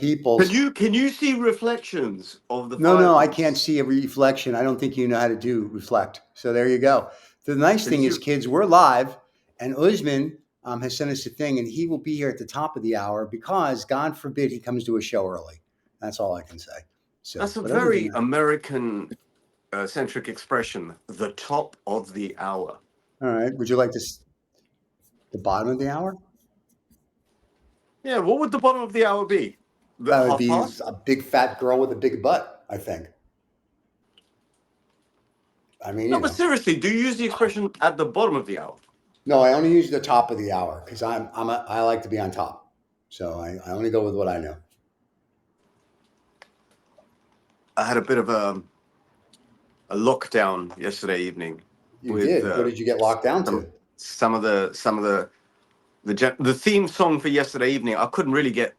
people. Can you see reflections of the No, I fireplace? can't see a reflection. I don't think you know how to do reflect. So there you go. The nice thing is, kids, we're live, and Usman has sent us a thing, and he will be here at the top of the hour because, God forbid, he comes to a show early. That's all I can say. So That's a very American centric expression. The top of the hour. All right. Would you like to the bottom of the hour? Yeah. What would the bottom of the hour be? That would be past? a big fat girl with a big butt, I think. I mean, no, but seriously, do you use the expression at the bottom of the hour? No, I only use the top of the hour because I like to be on top. So I only go with what I know. I had a bit of a lockdown yesterday evening. You did. What did you get locked down to? Some of the theme song for yesterday evening. I couldn't really get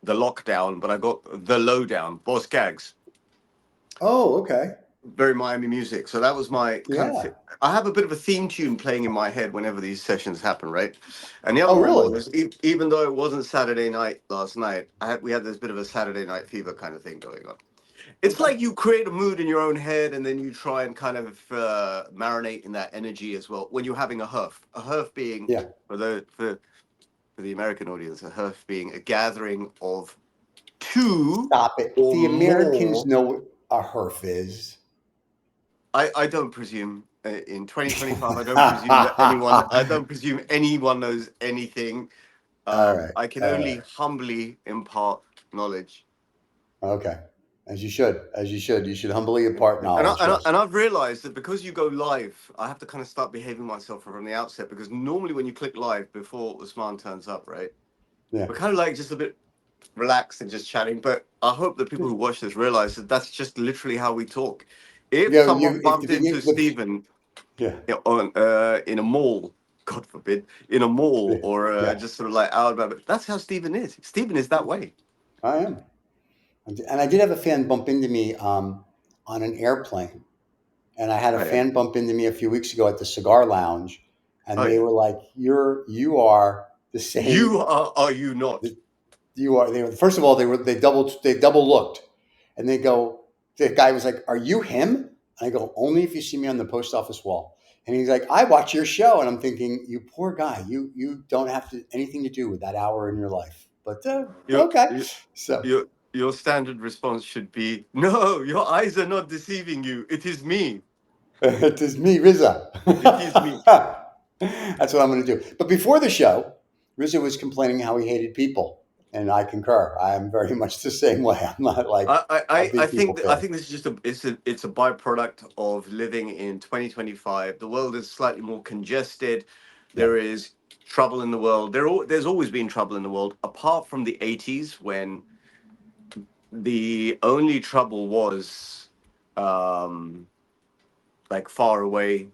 the lockdown, but I got the lowdown. Boz Scaggs. Oh, okay. Very Miami music. So that was my kind of. I have a bit of a theme tune playing in my head whenever these sessions happen, right? And the other one was, even though it wasn't Saturday night last night, we had this bit of a Saturday night fever kind of thing going on. It's like you create a mood in your own head, and then you try and kind of marinate in that energy as well. When you're having a Hurf being for the American audience, a Hurf being a gathering of two. Stop it. The Americans know what a Hurf is. I don't presume in 2025. I don't presume that anyone. I don't presume anyone knows anything. I can only humbly impart knowledge. Okay. As you should. You should humbly impart knowledge. And I've realized that because you go live, I have to kind of start behaving myself from the outset, because normally when you click live before Usman turns up, right? Yeah. We're kind of like just a bit relaxed and just chatting. But I hope that people who watch this realize that that's just literally how we talk. If someone bumped into Stephen in a mall, God forbid, in a mall or just sort of like out about it, that's how Stephen is. Stephen is that way. I am. And I did have a fan bump into me on an airplane. And I had a fan bump into me a few weeks ago at the Cigar Lounge. And they were like, you are the same. You are you not? You are. They were, first of all, they double looked. And they go, the guy was like, "Are you him?" And I go, "Only if you see me on the post office wall." And he's like, "I watch your show." And I'm thinking, you poor guy, you don't have anything to do with that hour in your life. But okay. So your standard response should be, "No, your eyes are not deceiving you. It is me. It is me, Riza." It is me. That's what I'm going to do. But before the show, Riza was complaining how he hated people. And I concur. I am very much the same way. I'm not like I think this is just it's a byproduct of living in 2025. The world is slightly more congested. There is trouble in the world. There's always been trouble in the world, apart from the 80s, when the only trouble was like far away.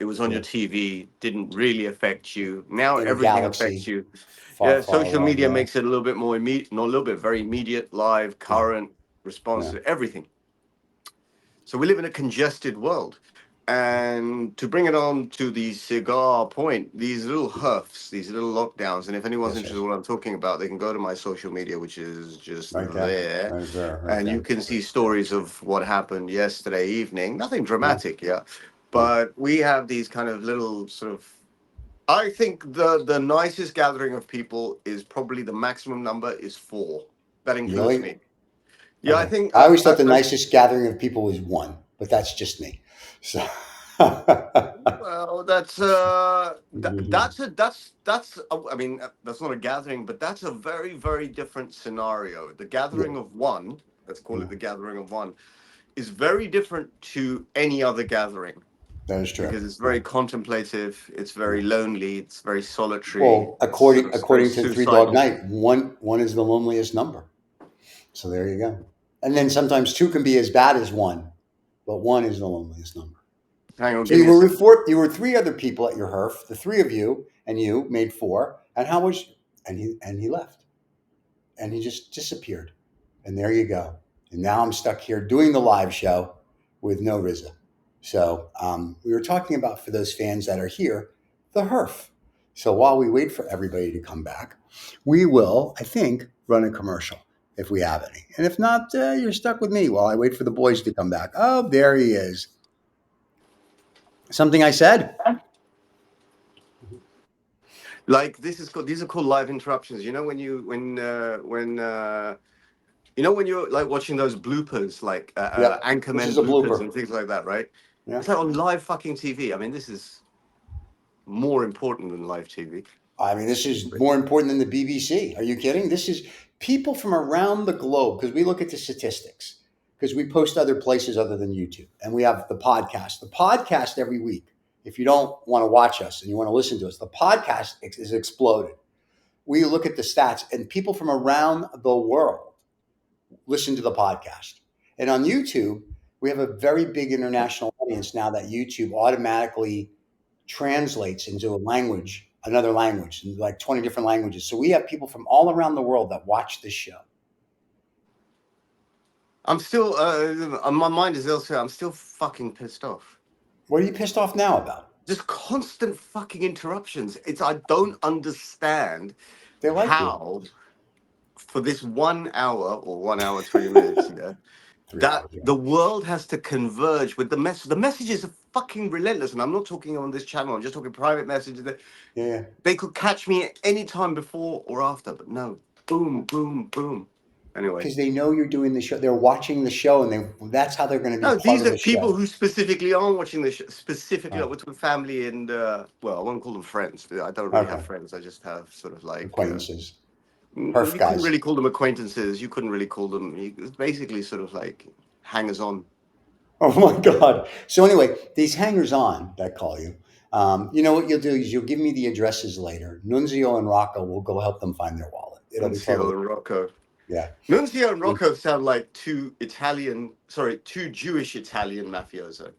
It was on your TV, didn't really affect you. Now everything affects you. Social media makes it a little bit more immediate, not a little bit, very immediate, live, current, responsive, everything. So we live in a congested world. And to bring it on to the cigar point, these little Hurfs, these little lockdowns, and if anyone's interested in what I'm talking about, they can go to my social media, which is just there. And you can see stories of what happened yesterday evening. Nothing dramatic, but we have these kind of little sort of. I think the nicest gathering of people is probably the maximum number is 4. That includes me. Yeah, I think I always thought the nicest gathering of people was 1, but that's just me. So. Well, that's I mean, that's not a gathering, but that's a very, very different scenario. The gathering of 1, let's call it the gathering of 1, is very different to any other gathering. That is true. Because it's very contemplative, it's very lonely, it's very solitary. Well, according to Three Dog Night, one is the loneliest number. So there you go. And then sometimes 2 can be as bad as 1, but 1 is the loneliest number. Hang on. So you were 3 other people at your Hurf. The 3 of you and you made 4. And how was? And he left, and he just disappeared. And there you go. And now I'm stuck here doing the live show with no Riza. So we were talking about, for those fans that are here, the Hurf. So while we wait for everybody to come back, we will, I think, run a commercial. if we have any. And if not, you're stuck with me while I wait for the boys to come back. Oh, there he is. Something I said? Like these are called live interruptions. You know when you're like watching those bloopers, like Yep. This Anchorman is a bloopers blooper. and things like that, right? Yeah. It's like on live fucking TV. I mean, this is more important than live TV. I mean, this is more important than the BBC. Are you kidding? This is people from around the globe, because we look at the statistics, because we post other places other than YouTube. And we have the podcast. The podcast every week, if you don't want to watch us and you want to listen to us, the podcast is exploded. We look at the stats, and people from around the world listen to the podcast. And on YouTube, we have a very big international audience now that YouTube automatically translates into a language, another language, in like 20 different languages. So we have people from all around the world that watch this show. I'm still, my mind is elsewhere. I'm still fucking pissed off. What are you pissed off now about? Just constant fucking interruptions. I don't understand like how, for this 1 hour or 1 hour, 20 minutes, the world has to converge with the message. The messages are fucking relentless. And I'm not talking on this channel. I'm just talking private messages. Yeah. They could catch me at any time before or after, but no. Boom, boom, boom. Anyway. Because they know you're doing the show. They're watching the show, and that's how they're going to be part of the show. These are people who specifically aren't watching the show. Specifically, like with family and, well, I won't call them friends. I don't really have friends. I just have sort of like... acquaintances. Hurf guys. You couldn't really call them acquaintances. You couldn't really call them... It's basically sort of like hangers-on. Oh, my God. So anyway, these hangers-on that call you, you know what you'll do is you'll give me the addresses later. Nunzio and Rocco will go help them find their wallet. It'll be Nunzio and Rocco. Yeah. Nunzio and Rocco sound like two Jewish Italian mafioso.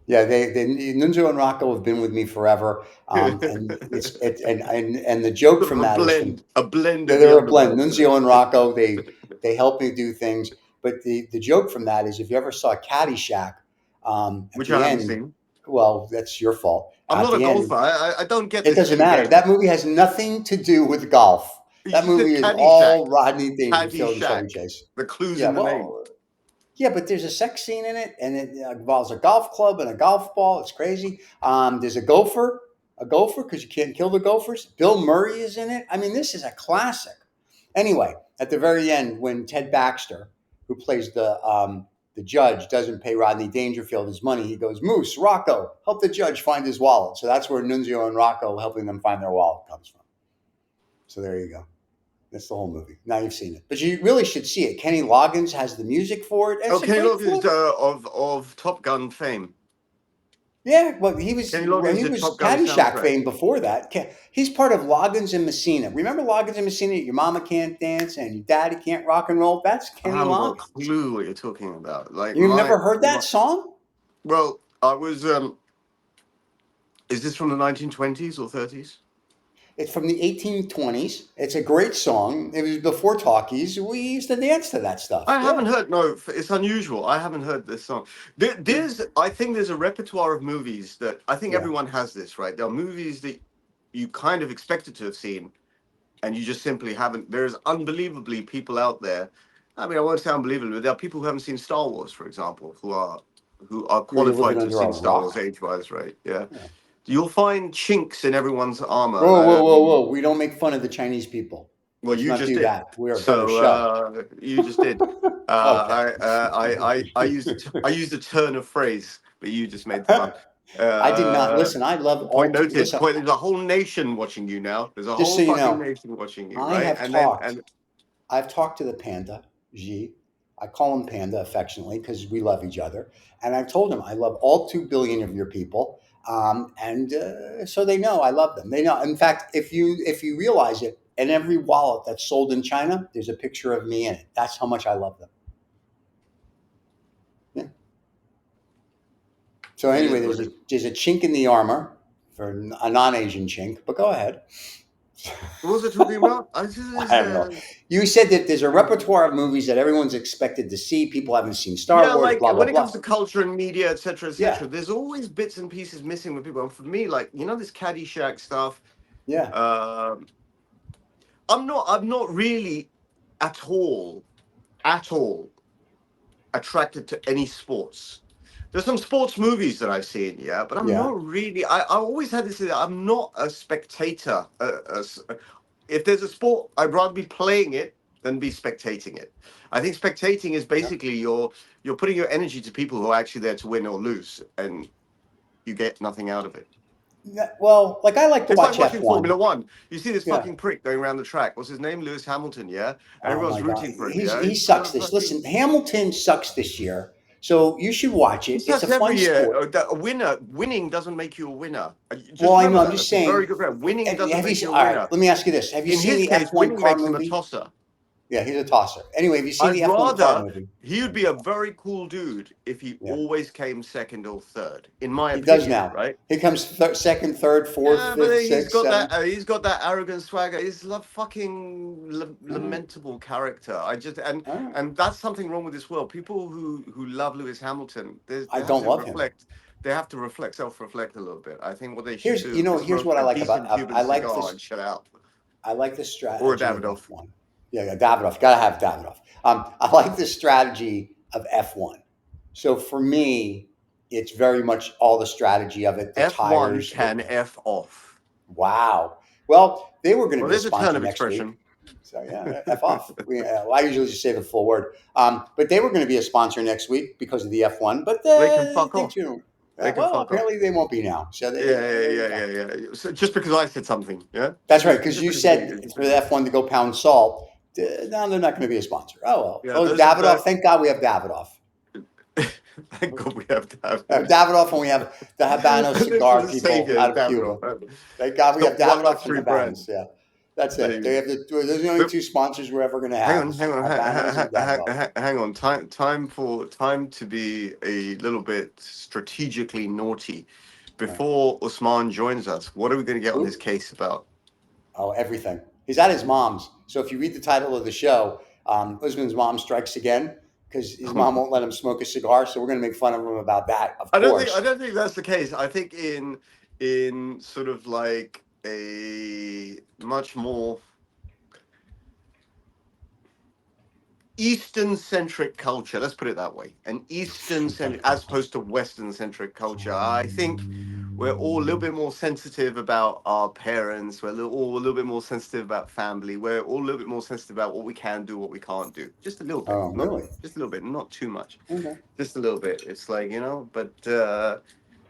Yeah, Nunzio and Rocco have been with me forever, and the joke from that is a blend. They're a blend. Nunzio and Rocco, they help me do things, but the joke from that is if you ever saw Caddyshack, which I haven't seen. Well, that's your fault. I'm not a golfer. I don't get. It doesn't matter. Game. That movie has nothing to do with golf. That movie is all Rodney Dangerfield and Chevy Chase. The clues in the name. Yeah, but there's a sex scene in it, and it involves a golf club and a golf ball. It's crazy. There's a gopher, because you can't kill the gophers. Bill Murray is in it. I mean, this is a classic. Anyway, at the very end, when Ted Baxter, who plays the judge, doesn't pay Rodney Dangerfield his money, he goes, Moose, Rocco, help the judge find his wallet. So that's where Nunzio and Rocco helping them find their wallet comes from. So there you go. That's the whole movie. Now you've seen it, but you really should see it. Kenny Loggins has the music for it. Kenny Loggins of Top Gun fame. Yeah, well, he was Caddyshack fame before that. He's part of Loggins and Messina. Remember Loggins and Messina? Your mama can't dance and your daddy can't rock and roll. That's Kenny Loggins. I have no clue what you're talking about. Like you've never heard that song? Well, I was. Is this from the 1920s or 30s? It's from the 1820s. It's a great song. It was before talkies. We used to dance to that stuff. I haven't heard. No, it's unusual. I haven't heard this song. I think there's a repertoire of movies that I think everyone has this, right? There are movies that you kind of expected to have seen, and you just simply haven't. There's unbelievably people out there. I mean, I won't say unbelievable, but there are people who haven't seen Star Wars, for example, who are qualified to have seen Star Wars age-wise, right? Yeah. You'll find chinks in everyone's armor. Whoa. We don't make fun of the Chinese people. Well, you just did. That. We are you just did. I used a turn of phrase, but you just made the fun. I did not. Listen, I love point noted. There's a whole nation watching you now. There's a whole fucking nation watching you, right? I've talked to the panda, Xi. I call him Panda affectionately because we love each other. And I've told him I love all 2 billion of your people. So they know I love them. They know. In fact, if you realize it, in every wallet that's sold in China, there's a picture of me in it. That's how much I love them. Yeah. So anyway, there's a chink in the armor for a non-Asian chink, but go ahead. What was it talking about? I don't know. You said that there's a repertoire of movies that everyone's expected to see. People haven't seen Star Wars. Like blah, blah, when it blah. comes to culture and media, etc., there's always bits and pieces missing with people. And for me, like this Caddyshack stuff. Yeah. I'm not really at all at all attracted to any sports. There's some sports movies that I've seen, yeah, but I'm not really. I always had this. I'm not a spectator. If there's a sport, I'd rather be playing it than be spectating it. I think spectating is basically you're putting your energy to people who are actually there to win or lose, and you get nothing out of it. Well, like I like to It's watch like watching F1. Formula One. You see this fucking prick going around the track. What's his name? Lewis Hamilton, yeah? And everyone's rooting for him, yeah? He sucks this. Listen, Hamilton sucks this year. So you should watch it. It's a every fun year. sport. Winning doesn't make you a winner. Well, I know. Remember I'm that. just That's a saying. very good friend. Winning doesn't make you a All winner. right, let me ask you this: Have you In seen his the case, F1 winning car makes him a movie? tosser. Yeah, he's a tosser. Anyway, have you seen I'd the F1 car movie? He would be a very cool dude if he always came second or third, in my opinion. He does now, right? He comes second, third, fourth, fifth, sixth, seventh. He's got that arrogant swagger. He's a fucking lamentable character. And that's something wrong with this world. People who love Lewis Hamilton, I don't love him. They have to self-reflect a little bit. I think what they should here's what I like about Cuban cigar and shut out. I like the strategy. Or a Davidoff. F1. Yeah, Davidoff. Gotta have Davidoff. I like the strategy of F1. So for me, it's very much all the strategy of it. The F1 tires can F off. Wow. Well, they were going to be a sponsor next expression. week. So yeah, F off. I usually just say the full word. But they were going to be a sponsor next week because of the F1. But they can fuck off. Apparently they won't be now. So yeah. So just because I said something, yeah. That's right, because you said for the F1 to go pound salt. Now they're not going to be a sponsor. Oh well. Davidoff. Thank God we have Davidoff. Thank God we have Davidoff. Davidoff, and we have the Habanos Cigar people out of Cuba. Thank God we have Davidoff and Habanos. Yeah. That's it. Those are the only two sponsors we're ever going to have. Hang on. Time to be a little bit strategically naughty. Before Usman joins us, what are we going to get on his case about? Oh, everything. He's at his mom's. So if you read the title of the show, Usman's mom strikes again because his mom won't let him smoke a cigar. So we're going to make fun of him about that. Of course. I don't think that's the case. I think in sort of like a much more Eastern-centric culture, let's put it that way, an Eastern-centric as opposed to Western-centric culture. I think we're all a little bit more sensitive about our parents. We're all a little bit more sensitive about family. We're all a little bit more sensitive about what we can do, what we can't do. Just a little bit. Oh, really? Just a little bit, not too much. Okay. Just a little bit. It's like, but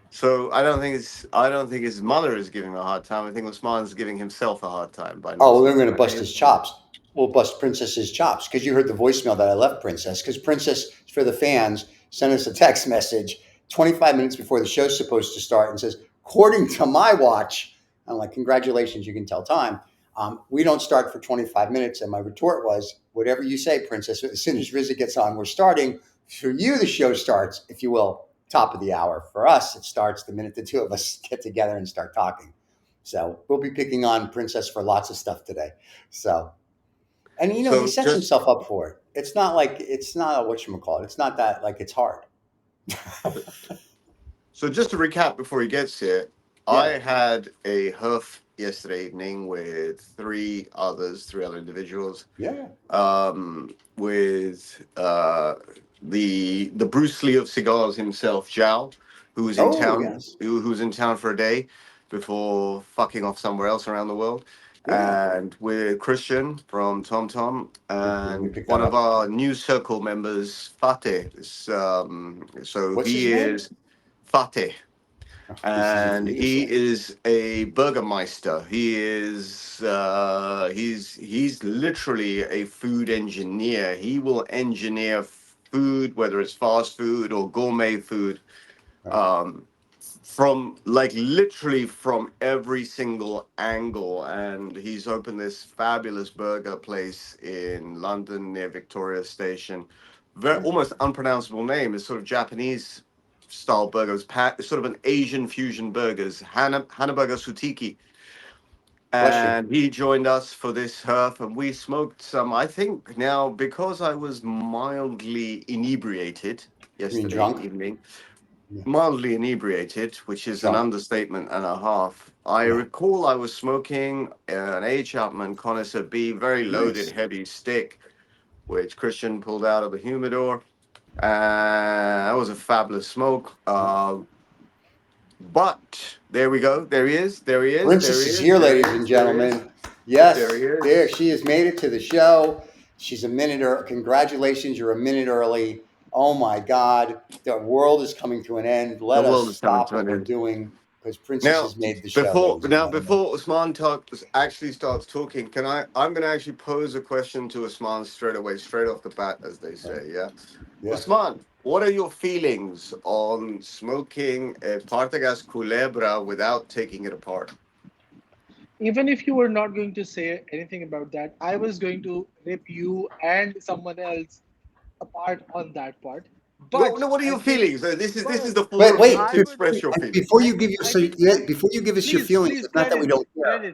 so I don't think his mother is giving him a hard time. I think Usman's giving himself a hard time by. We're going to bust his chops. We'll bust Princess's chops because you heard the voicemail that I left Princess. Because Princess, for the fans, sent us a text message 25 minutes before the show's supposed to start and says, "According to my watch," I'm like, "Congratulations, you can tell time. We don't start for 25 minutes." And my retort was, "Whatever you say, Princess. As soon as Riza gets on, we're starting. For you, the show starts, if you will, top of the hour. For us, it starts the minute the two of us get together and start talking." So we'll be picking on Princess for lots of stuff today. So. And he sets himself up for it. It's not a whatchamacallit. It's not that like it's hard. So just to recap before he gets here, I had a Hurf yesterday evening with three other individuals. Yeah. With the Bruce Lee of cigars himself, Jiao, who was in town. Yes. Who was in town for a day before fucking off somewhere else around the world. Yeah. And with Christian from Tom Tom and one of our new circle members, Fateh. What's he is Fateh. And he is a Burgermeister. He is he's literally a food engineer. He will engineer food, whether it's fast food or gourmet food, from literally from every single angle. And he's opened this fabulous burger place in London near Victoria Station. Almost unpronounceable name. It's sort of Japanese style burgers, sort of an Asian fusion burgers, Hanaburger Sutiki. And he joined us for this Hurf, and we smoked some. I think now, because I was mildly inebriated yesterday evening, mildly inebriated, which is an understatement and a half. I recall I was smoking an A. Chapman Connoisseur B, very loaded, heavy stick. which Christian pulled out of the humidor. That was a fabulous smoke. But there we go. There he is. There he is. Princess is here, ladies and gentlemen. Yes, there she has made it to the show. She's a minute early. Congratulations, you're a minute early. Oh my God, the world is coming to an end. Let us stop what we're doing because Princess has made the show. Before Usman actually starts talking, I'm going to actually pose a question to Usman straight off the bat, as they say. Yeah. Usman, what are your feelings on smoking a Partagás Calibra without taking it apart? Even if you were not going to say anything about that, I was going to rip you and someone else apart on that part. But no, what are your feelings? This is the forum to express your feelings. Before you give us your feelings, it's not that we don't care.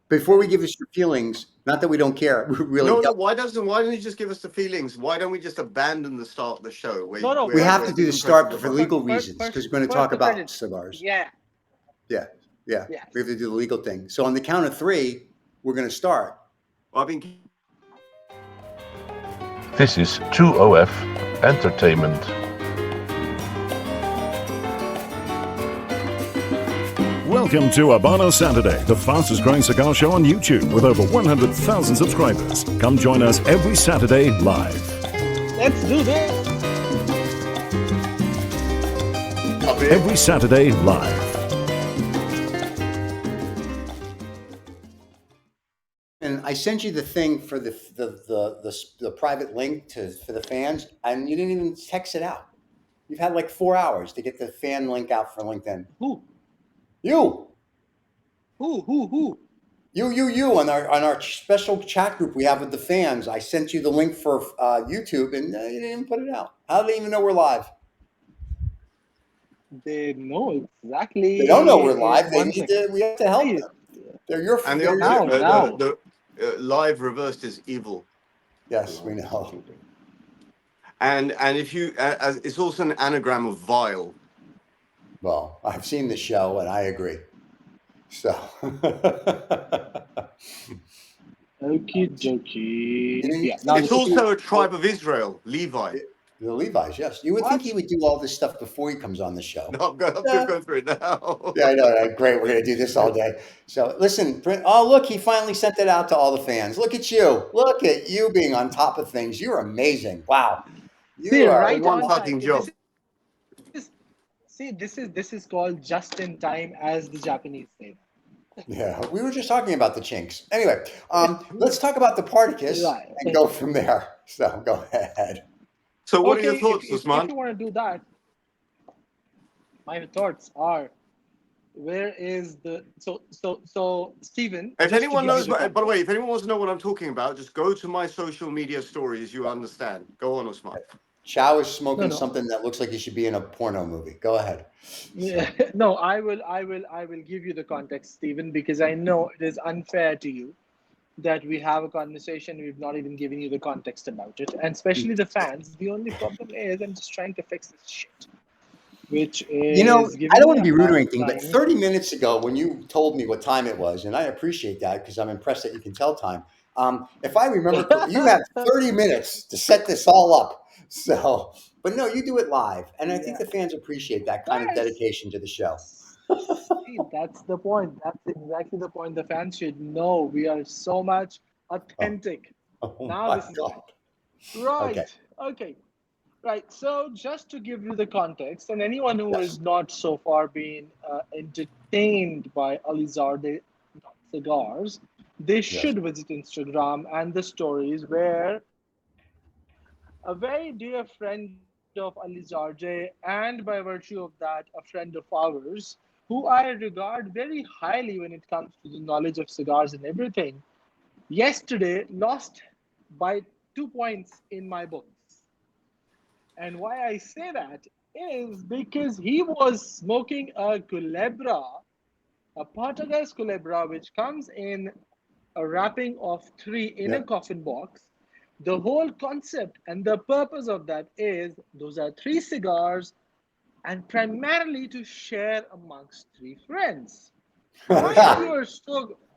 Before we give us your feelings, not that we don't care, we really don't. No, why don't you just give us the feelings? Why don't we just abandon the start of the show? We have to do the start for legal reasons because we're going to talk about cigars. Yeah. We have to do the legal thing. So on the count of three, we're going to start. This is 2OF Entertainment. Welcome to Habanos Saturday, the fastest growing cigar show on YouTube with over 100,000 subscribers. Come join us every Saturday live. Let's do this. Every Saturday live. And I sent you the thing for the private link for the fans, and you didn't even text it out. You've had like 4 hours to get the fan link out for LinkedIn. Who? You. Who? You on our special chat group we have with the fans. I sent you the link for YouTube, and you didn't even put it out. How do they even know we're live? They know exactly. They don't know we're live. We have to help them. They're your and the live reversed is evil. Yes, we know. And if you, it's also an anagram of vile. Well, I've seen the show and I agree. So. Okie dokie. It's also a tribe of Israel, Levi. The Levi's, yes. You would think he would do all this stuff before he comes on the show. No, I'm going through it now. Yeah, I know. Great. We're going to do this all day. So listen, look, he finally sent it out to all the fans. Look at you. Look at you being on top of things. You're amazing. Wow. You are right one fucking job. This is called just in time, as the Japanese say. Yeah, we were just talking about the chinks. Anyway, let's talk about the Partagás and go from there. So go ahead. So what are your thoughts, Usman? If you want to do that, my thoughts are, where is the so Stephen? If anyone knows, by the way, if anyone wants to know what I'm talking about, just go to my social media stories. You understand. Go on, Usman. Jiao is smoking something that looks like he should be in a porno movie. Go ahead. Yeah, no, I will give you the context, Stephen, because I know it is unfair to you that we have a conversation, we've not even given you the context about it, and especially the fans. The only problem is I'm just trying to fix this shit, which is, I don't want to be rude or anything, but 30 minutes ago when you told me what time it was, and I appreciate that because I'm impressed that you can tell time. If I remember, you have 30 minutes to set this all up. So, but no, you do it live, and I think the fans appreciate that kind of dedication to the show. See, that's the point. That's exactly the point. The fans should know we are so much authentic. Now this is right. Okay. Right. So just to give you the context, and anyone who has not so far been entertained by Alizarde Cigars, they should visit Instagram and the stories where a very dear friend of Alizarde, and by virtue of that, a friend of ours, who I regard very highly when it comes to the knowledge of cigars and everything, yesterday lost by 2 points in my books. And why I say that is because he was smoking a Calibra, a Partagás Calibra, which comes in a wrapping of 3 in a coffin box. The whole concept and the purpose of that is those are 3 cigars and primarily to share amongst 3 friends.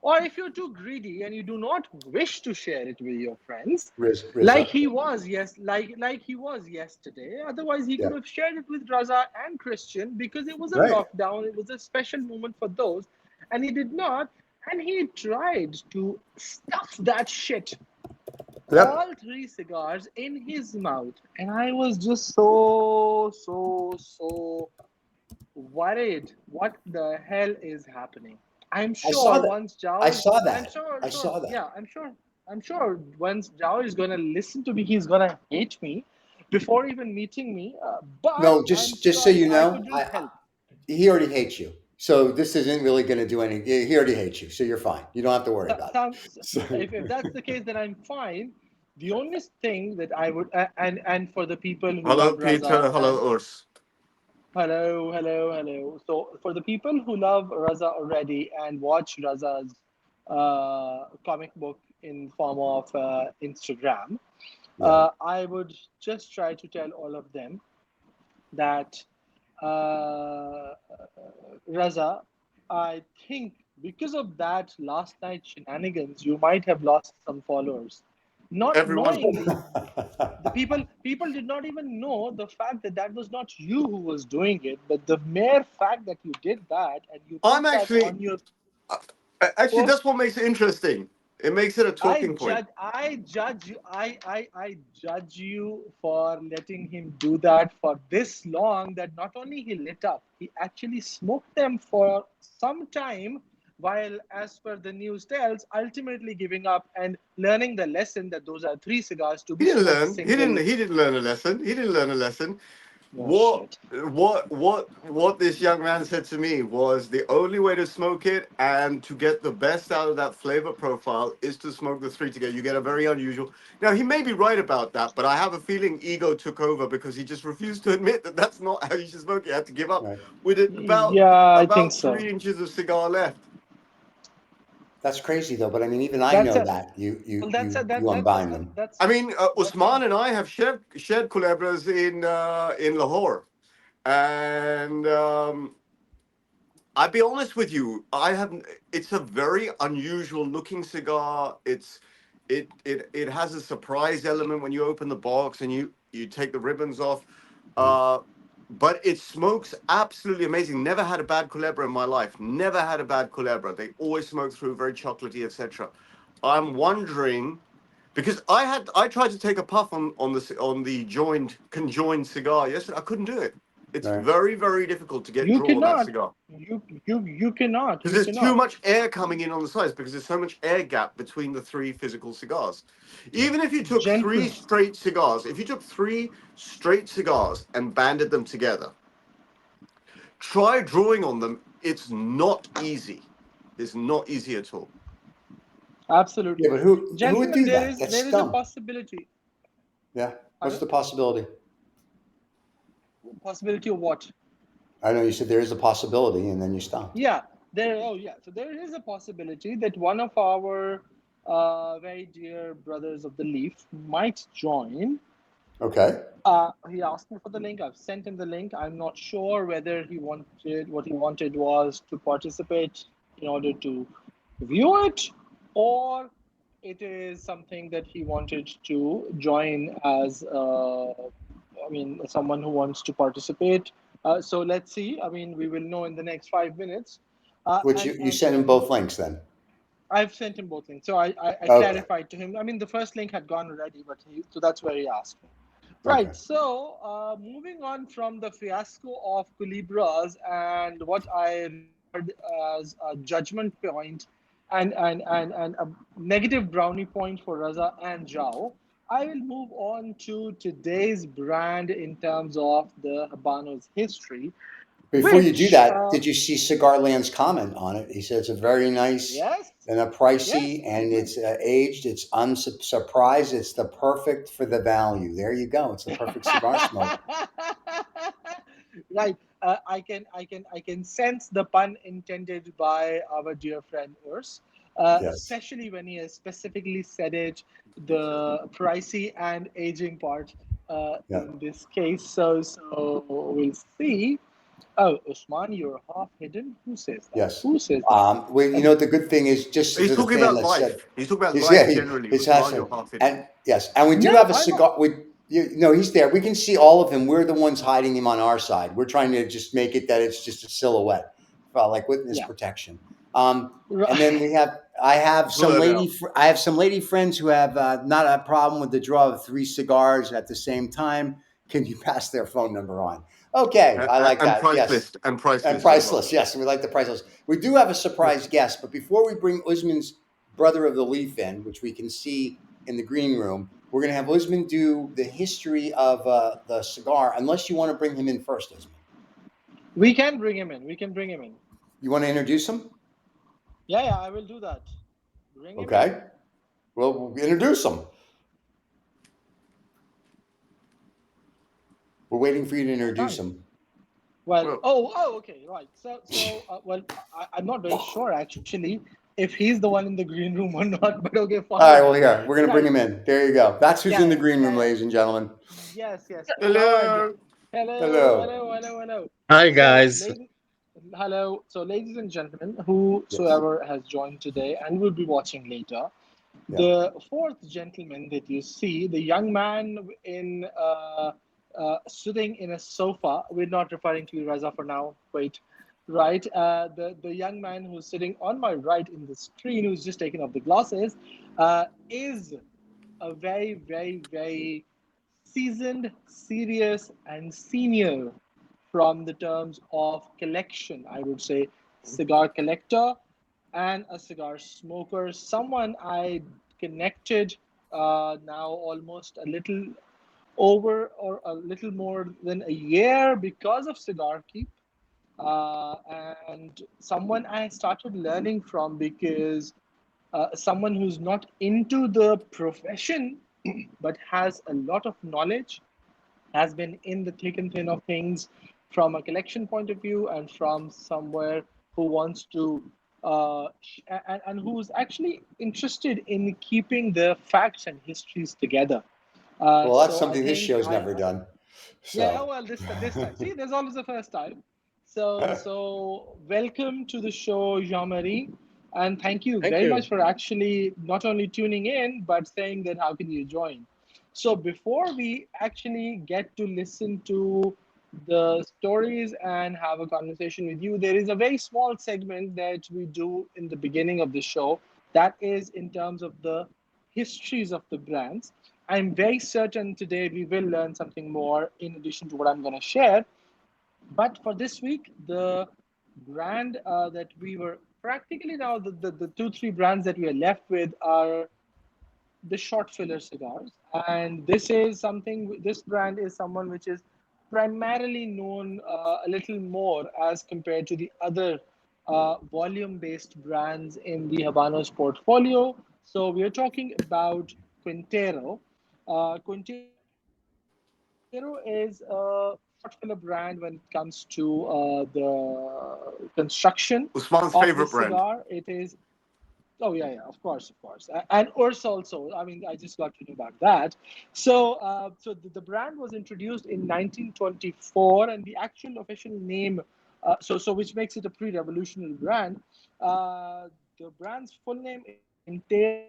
Or if you're too greedy and you do not wish to share it with your friends, Rizza. like he was, like he was yesterday. Otherwise, he could Yeah. have shared it with Raza and Christian because it was a Right. lockdown. It was a special moment for those, and he did not. And he tried to stuff that shit, Yep. all 3 cigars in his mouth, and I was just so worried. What the hell is happening? I'm I saw sure that. once Jiao, I saw that. I'm sure, I saw that. yeah, I'm sure once Jiao is gonna listen to me, he's gonna hate me before even meeting me. But No, I'm just so sorry, you I know, couldn't help. he already hates you. So this isn't really going to do any. He already hates you, so you're fine. You don't have to worry about it. So, If that's the case, then I'm fine. The only thing that I would, and for the people who Hello, love Raza, Peter. Hello, and Urs. hello. So for the people who love Raza already and watch Raza's comic book in form of Instagram, yeah. I would just try to tell all of them that Raza, I think because of that last night shenanigans, you might have lost some followers. Not Everyone. knowingly, the people did not even know the fact that that was not you who was doing it, but the mere fact that you did that and you put I'm that actually, on your actually, post. that's what makes it interesting. It makes it a talking point. I judge you. I judge you for letting him do that for this long. That not only he lit up, he actually smoked them for some time. While, as per the news tells, ultimately giving up and learning the lesson that those are 3 cigars to He be didn't smoked learn. He didn't. single. He didn't learn a lesson. He didn't learn a lesson. Oh What shit! what this young man said to me was the only way to smoke it and to get the best out of that flavor profile is to smoke the 3 together. You get a very unusual. Now he may be right about that, but I have a feeling ego took over because he just refused to admit that that's not how you should smoke it. He had to give up Right. with it Yeah, I think about so. 3 inches of cigar left. That's crazy though. But I mean, even I That's know a that well. That's a you unbind them. that's I mean, that's a Usman and I have shared Culebras in Lahore, and I'll be honest with you. I have. It's a very unusual looking cigar. It has a surprise element when you open the box and you take the ribbons off. But it smokes absolutely amazing. Never had a bad Culebra in my life. Never had a bad Culebra. They always smoke through, very chocolatey, etc. I'm wondering because I tried to take a puff on the conjoined cigar yesterday. I couldn't do it. It's Right. very difficult to get you draw on that cannot cigar you cannot because you there's too cannot. much air coming in on the sides because there's so much air gap between the 3 physical cigars. Even if you took Gentle. 3 straight cigars, if you took 3 straight cigars and banded them together, try drawing on them. It's not easy. It's not easy at all. Absolutely. Yeah, but who would Gentlemen, do that? That's there is a dumb. possibility. Yeah. What's Pardon? the possibility? Possibility of what? I know you said there is a possibility, and then you stopped. Yeah, there. Oh, yeah. So there is a possibility that one of our very dear brothers of the Leaf might join. Okay. He asked me for the link. I've sent him the link. I'm not sure whether what he wanted was to participate in order to view it, or it is something that he wanted to join as someone who wants to participate. So let's see. I mean, we will know in the next 5 minutes. Which And you sent him both links then. I've sent him both links. So I Okay. clarified to him. I mean, the first link had gone already, but so that's where he asked me. Okay. Right. So moving on from the fiasco of Calibras and what I regard as a judgment point and a negative brownie point for Raza and Jiao, I will move on to today's brand in terms of the Habanos history, Before you do which that, did you see Cigarland's comment on it? He said it's a very nice yes, and a yes, pricey, and it's aged. It's unsurprised. It's the perfect for the value. There you go. It's the perfect cigar smoke. Right. I can sense the pun intended by our dear friend Urs, Yes. especially when he has specifically said it, the pricey and aging part Yeah. in this case. So we'll see. Oh, Usman, you're half hidden. Who says that? Yes. Who says that? Well, the good thing is just He's to the talking fan about that said, life. He's talking about yeah, life generally. it's Usman, awesome. you're half hidden. And yes, and we do No, have a I'm cigar. No, he's there. We can see all of him. We're the ones hiding him on our side. We're trying to just make it that it's just a silhouette, like witness protection. And then I have some lady friends who have not a problem with the draw of 3 cigars at the same time. Can you pass their phone number on? Okay, I like and that. price Yes. list. And priceless. And priceless, yes. We like the priceless. We do have a surprise guest, but before we bring Usman's brother of the leaf in, which we can see in the green room, we're going to have Usman do the history of the cigar, unless you want to bring him in first, Usman. We can bring him in. You want to introduce him? Yeah, I will do that. Bring him okay. in. Well, we'll introduce him. We're waiting for you to introduce him. Well, okay, right. So, I'm not very sure actually if he's the one in the green room or not, but okay, fine. All right, well, here, we're going to bring him in. There you go. That's who's in the green room, ladies and gentlemen. Yes. Hello. Hi, guys. Hello. So, ladies and gentlemen, whosoever has joined today and will be watching later, the fourth gentleman that you see, the young man in sitting in a sofa. We're not referring to you, Raza, for now. Wait. Right. The young man who's sitting on my right in the screen, who's just taken off the glasses, is a very, very, very seasoned, serious, and senior from the terms of collection. I would say cigar collector and a cigar smoker. Someone I connected now almost a little over or a little more than a year because of Cigar Keep. And someone I started learning from because someone who's not into the profession but has a lot of knowledge, has been in the thick and thin of things from a collection point of view and from somewhere who wants to and who's actually interested in keeping the facts and histories together. Well, that's something this show's never done. So. Yeah, well, this time. See, there's always a first time. So welcome to the show, Jean-Marie. And thank you very much for actually not only tuning in, but saying that how can you join. So before we actually get to listen to the stories and have a conversation with you, there is a very small segment that we do in the beginning of the show. That is in terms of the histories of the brands. I'm very certain today we will learn something more in addition to what I'm going to share. But for this week, the brand that we were practically now, the 2-3 brands that we are left with are the short filler cigars. And this brand is someone which is primarily known a little more as compared to the other volume-based brands in the Habanos portfolio. So we are talking about Quintero. Quintero is a short filler brand when it comes to the construction Usman's of favorite the cigar. brand. It is. Oh yeah, of course, and Urs also. I mean, I just got to know about that. So, the brand was introduced in 1924, and the actual official name, so which makes it a pre-revolutionary brand. The brand's full name is Quintero.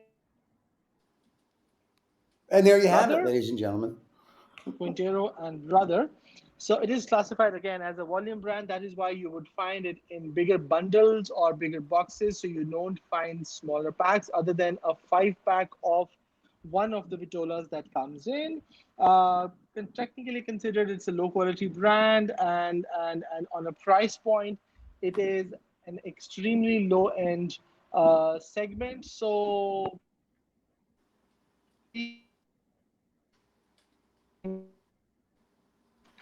And there you have it, ladies and gentlemen. Quintero and Brother. So it is classified again as a volume brand. That is why you would find it in bigger bundles or bigger boxes. So you don't find smaller packs other than a 5-pack of one of the vitolas that comes in. Technically considered, it's a low quality brand, and on a price point, it is an extremely low end segment. So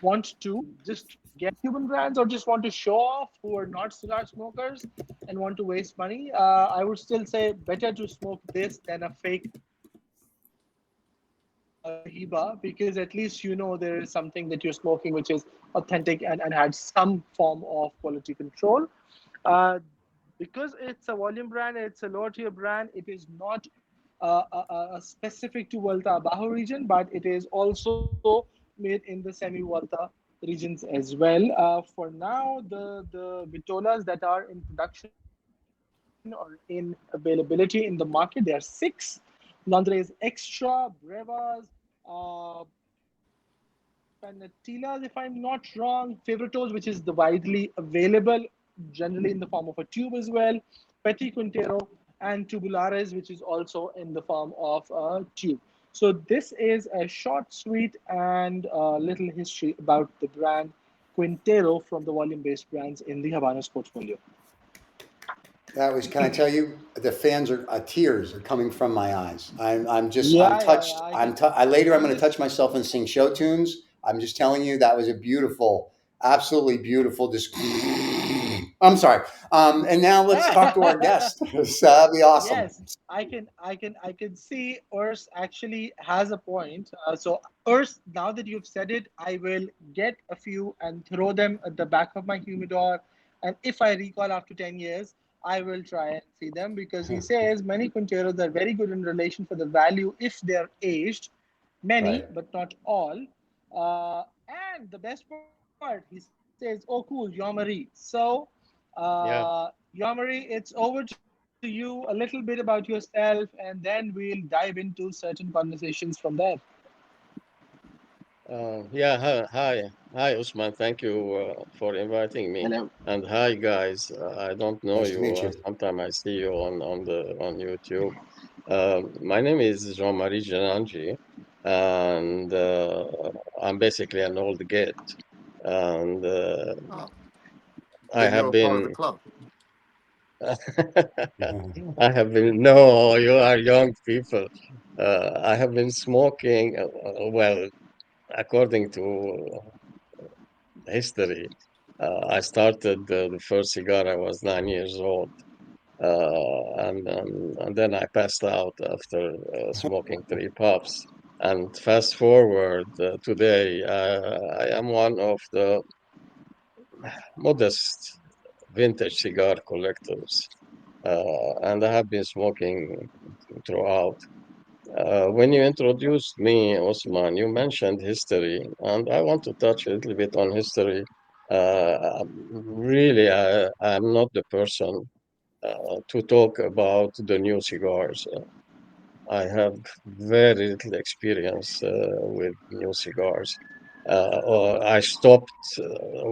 want to just get Cuban brands or just want to show off, who are not cigar smokers and want to waste money, I would still say better to smoke this than a fake Hiba, because at least you know there is something that you're smoking which is authentic and had some form of quality control. Because it's a volume brand, it's a lower tier brand, it is not specific to Vuelta Abajo region, but it is also made in the semi-Vuelta regions as well. For now, the vitolas that are in production or in availability in the market, there are 6. Nonetheless, extra, brevas, uh, Panatilas, if I'm not wrong, Favoritos, which is the widely available, generally in the form of a tube as well, Petit Quintero, and Tubulares, which is also in the form of a tube. So this is a short, sweet, and little history about the brand Quintero from the volume-based brands in the Habanos portfolio. That was, can I tell you, the fans are, tears are coming from my eyes. I'm just, Yeah, I'm touched. Later, I'm going to just touch myself and sing show tunes. I'm just telling you, that was a beautiful, absolutely beautiful. Just, I'm sorry. And now let's talk to our guest. So that'd be awesome. Yes, I can see Urs actually has a point. So Urs, now that you've said it, I will get a few and throw them at the back of my humidor. And if I recall after 10 years, I will try and see them because he says many Quinteros are very good in relation for the value if they're aged. Many, Right. but not all. And the best part, he says, "Oh, cool, Yomari." So, Yeah. Yomari, it's over to you. A little bit about yourself, and then we'll dive into certain conversations from there. Yeah. Hi, Usman. Thank you for inviting me. Hello. And hi, guys. I don't know Nice to you. meet you. Sometime I see you on YouTube. My name is Jean-Marie Genanji, and I'm basically an old git. And Oh, I didn't know have we're part of the been. club. I have been. No, you are young people. I have been smoking. Well, according to history. I started the first cigar. I was 9 years old, and then I passed out after smoking 3 puffs. And fast forward today, I am one of the modest vintage cigar collectors, and I have been smoking throughout. When you introduced me, Osman, you mentioned history, and I want to touch a little bit on history. Really, I'm not the person to talk about the new cigars. I have very little experience with new cigars. Or I stopped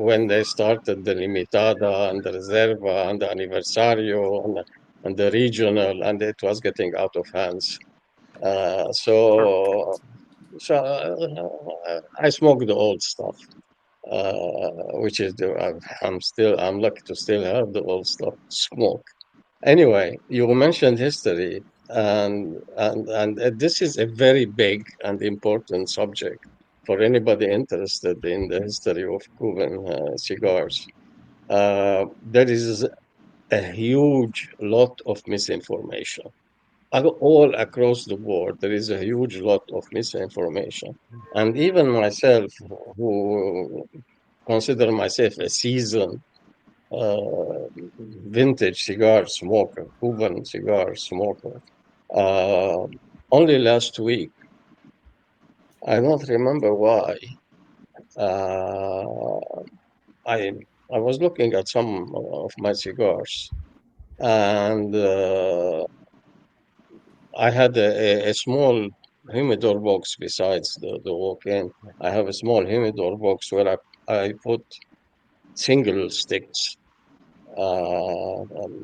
when they started the Limitada and the Reserva and the Aniversario and the regional, and it was getting out of hands. So I smoke the old stuff, which is I'm lucky to still have the old stuff to smoke. Anyway, you mentioned history, and this is a very big and important subject for anybody interested in the history of Cuban cigars. There is a huge lot of misinformation all across the board. There is a huge lot of misinformation, and even myself, who consider myself a seasoned uh, vintage cigar smoker, Cuban cigar smoker. Uh, Only last week, I don't remember why, uh, I I was looking at some of my cigars, and I had a small humidor box besides the walk-in. I have a small humidor box where I put single sticks,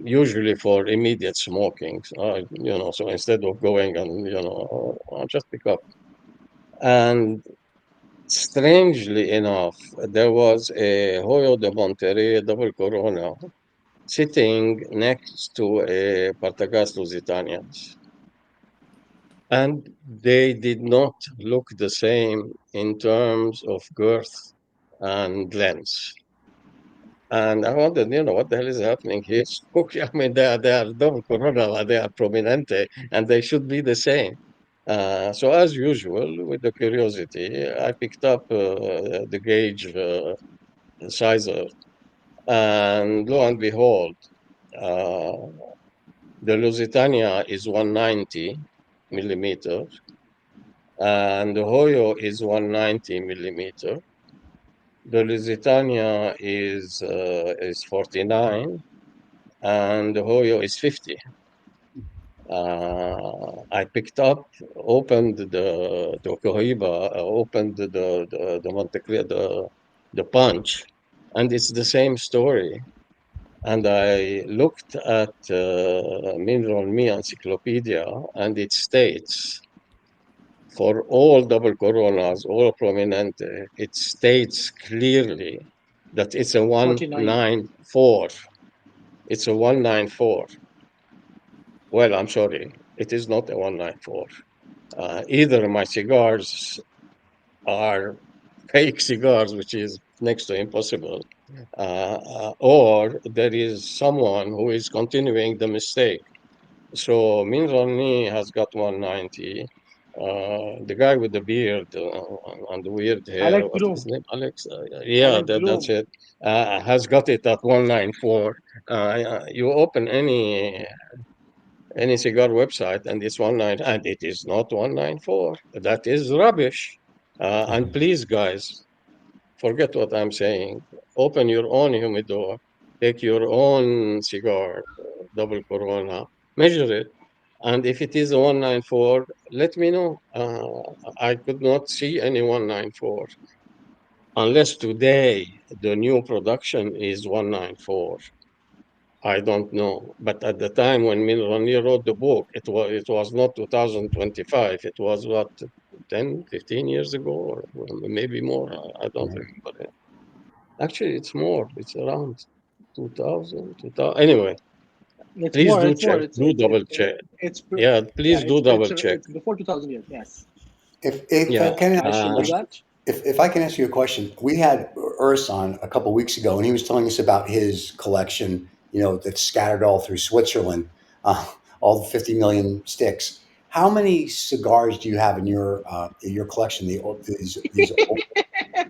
usually for immediate smoking. So instead of going and, I'll just pick up. And strangely enough, there was a Hoyo de Monterrey double Corona sitting next to a Partagás Lusitanians. And they did not look the same in terms of girth and length. And I wondered, what the hell is happening here? Okay, I mean, they are double Corona, they are Prominente, and they should be the same. So as usual, with the curiosity, I picked up the gauge sizer, and lo and behold, uh, the Lusitania is 190 millimeters, and the Hoyo is 190 millimeter, The Lusitania is 49, and the Hoyo is 50. I picked up, opened the Cohiba, opened the Montecristo, the punch, and it's the same story. And I looked at Mineral Me Encyclopedia, and it states for all double coronas, all prominente, it states clearly that it's a 194. It's a 194. Well, I'm sorry, it is not a 194. Either my cigars are fake cigars, which is next to impossible, or there is someone who is continuing the mistake. So Min Rani has got 190. The guy with the beard and the weird hair, Alex what's his Bloom. name? Alex? Yeah, Alex that's Bloom. it. Has got it at 194. You open any cigar website and it's 190, and it is not 194. That is rubbish. And please, guys, forget what I'm saying. Open your own humidor, take your own cigar, double Corona, measure it, and if it is a 194, let me know. I could not see any 194 unless today the new production is 194. I don't know. But at the time when Rani wrote the book, it was not 2025. It was what, 10, 15 years ago, or maybe more. I don't remember it. Actually, it's more. It's around 2000, 2000. Anyway, It's please more. do It's more. check. Do double check. Yeah, please do double check. It's before 2000 years. Yes. If I Yeah. can I should do that. if I can ask you a question, we had Urs on a couple weeks ago, and he was telling us about his collection. That's scattered all through Switzerland, all the 50 million sticks. How many cigars do you have in your collection? These old,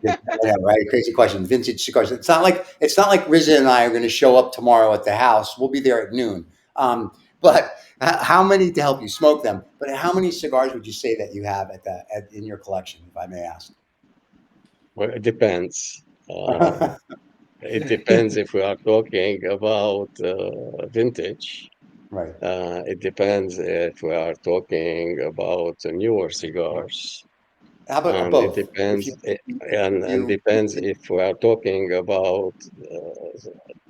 yeah, right. Crazy question. Vintage cigars. It's not like Riza and I are going to show up tomorrow at the house. We'll be there at noon. But how many, to help you smoke them? But how many cigars would you say that you have in your collection, if I may ask? Well, it depends. It depends if we are talking about vintage. Right. It depends if we are talking about newer cigars. How about And it both? If depends, you, and you, depends if we are talking about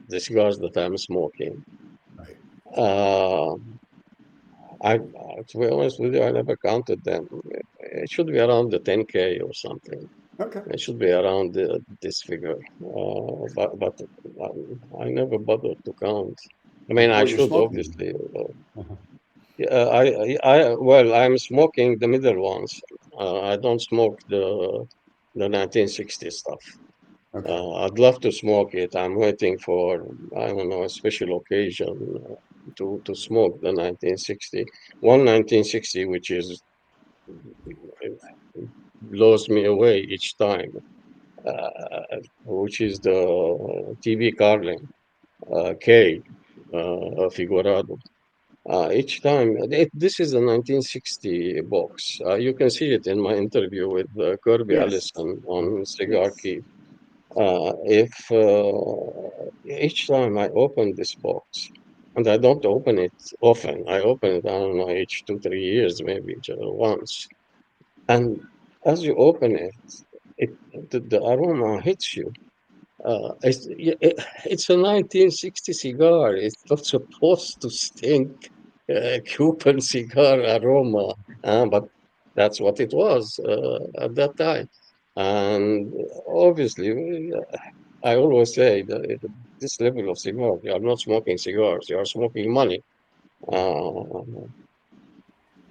the cigars that I'm smoking. right. Uh, to be honest with you, I never counted them. It should be around the 10K or something. Okay. It should be around this figure. But I never bothered to count. I mean, I Well, you're should smoking. obviously. Well, I'm smoking the middle ones. I don't smoke the 1960 stuff. Okay. I'd love to smoke it. I'm waiting for, I don't know, a special occasion to smoke the 1960. One 1960, which blows me away each time, which is the TV Carling K Figurado. Each time, this is a 1960 box. You can see it in my interview with Kirby Yes. Allison on Cigar Yes. Key. If each time I open this box, and I don't open it often, I open it, I don't know, each 2-3 years, maybe just once. And as you open it, the aroma hits you. It's a 1960 cigar. It's not supposed to stink Cuban cigar aroma, but that's what it was at that time. And obviously, I always say that this level of cigar, you are not smoking cigars, you are smoking money. Uh,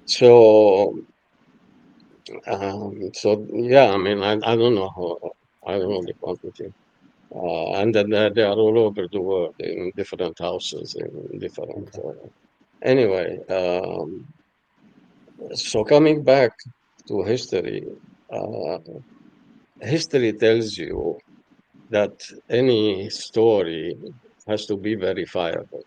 so, so yeah, I mean, I don't know I don't know the quantity. And then they are all over the world in different houses, in different. Anyway, so coming back to history, uh, history tells you that any story has to be verifiable.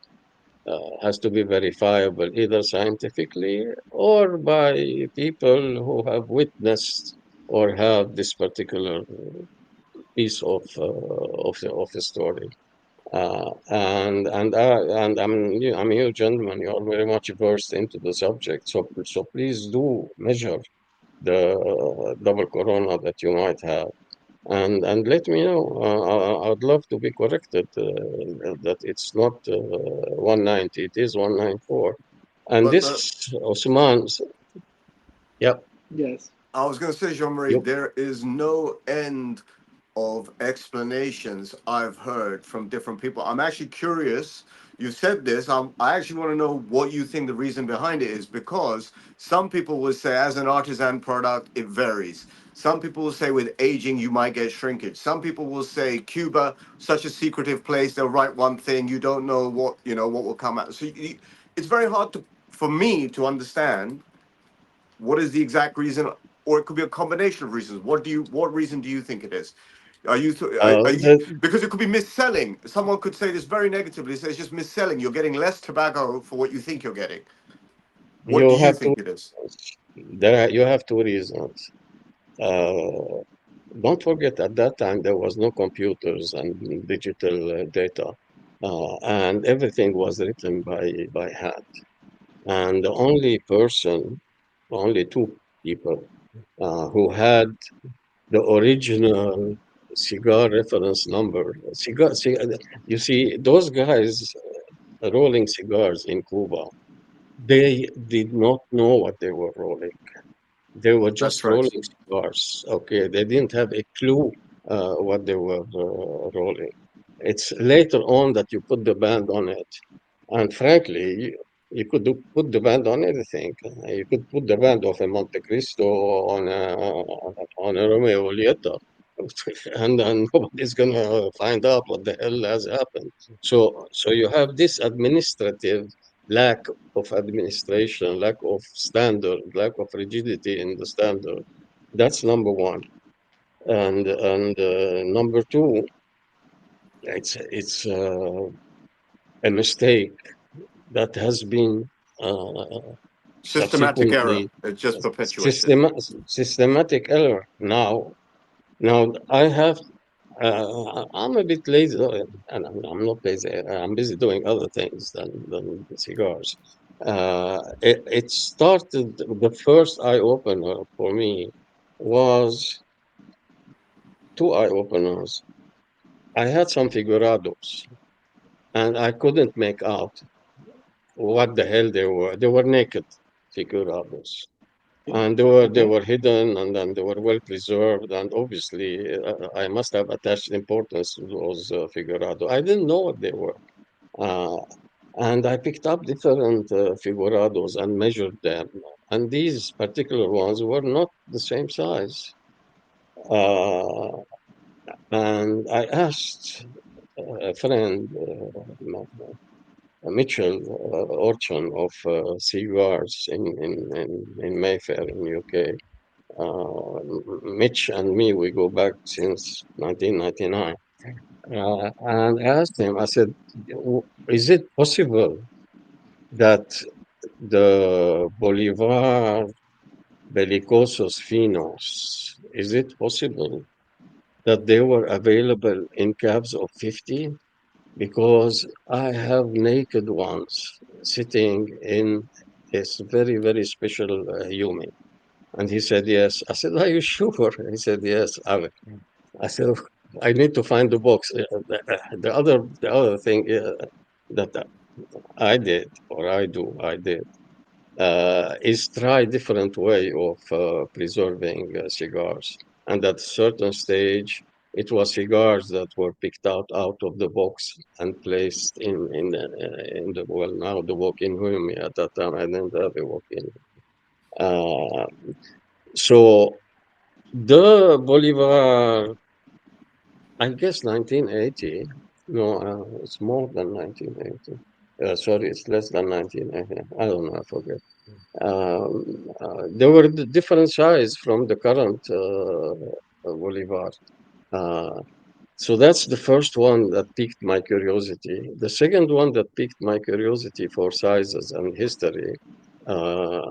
Has to be verifiable either scientifically or by people who have witnessed or have this particular piece of the story. And I'm you gentlemen, you are very much versed into the subject, so please do measure the double corona that you might have, and let me know. I'd love to be corrected that it's not 190, it is 194. And But this Usman's, yeah. Yes. I was going to say, Jean-Marie, there is no end of explanations I've heard from different people. I'm actually curious. You said this. I actually want to know what you think the reason behind it is, because some people will say, as an artisan product, it varies. Some people will say with aging, you might get shrinkage. Some people will say Cuba, such a secretive place, they'll write one thing, you don't know what, what will come out. So it's very hard for me to understand what is the exact reason, or it could be a combination of reasons. What reason do you think it is? Are you, because it could be mis-selling. Someone could say this very negatively, say it's just mis-selling. You're getting less tobacco for what you think you're getting. What do you think it is? You have two reasons. Don't forget, at that time there was no computers and digital data, and everything was written by hand. And the only two people who had the original cigar reference number. You see, those guys rolling cigars in Cuba, they did not know what they were rolling. They were just That's right. rolling cigars. Okay, they didn't have a clue what they were rolling. It's later on that you put the band on it, and frankly, you could put the band on anything. You could put the band of a Monte Cristo on a Romeo Julieta, and nobody's gonna find out what the hell has happened. So you have this administrative lack of administration, lack of standard, lack of rigidity in the standard. That's number one. And number two, it's a mistake that has been Systematic error. subsequently It's just perpetuated. systematic error. Now I have. I'm a bit lazy, and I'm not lazy. I'm busy doing other things than cigars. It started, the first eye opener for me was two eye openers. I had some figurados, and I couldn't make out what the hell they were. They were naked figurados, and they were hidden, and then they were well preserved, and obviously I must have attached importance to those figurado. I didn't know what they were, uh, and I picked up different figurados and measured them, and these particular ones were not the same size. Uh, and I asked a friend, Mitchell Orchon of Cigars in Mayfair in UK. Mitch and me, we go back since 1999. And I asked him, I said, is it possible that the Bolivar Belicosos Finos, is it possible that they were available in cabs of 50? Because I have naked ones sitting in this very, very special Yumi. And he said, yes. I said, are you sure? He said, yes. I said, I need to find the box. The other thing that I did, or I did, is try different way of preserving cigars. And at a certain stage, it was cigars that were picked out of the box and placed in the, well, now the walk-in room. At that time, I didn't have a walk-in. So the Bolivar, I guess 1980. No, it's more than 1980. Sorry, it's less than 1980. I don't know, I forget. There were the different size from the current Bolivar. So that's the first one that piqued my curiosity. The second one that piqued my curiosity for sizes and history uh,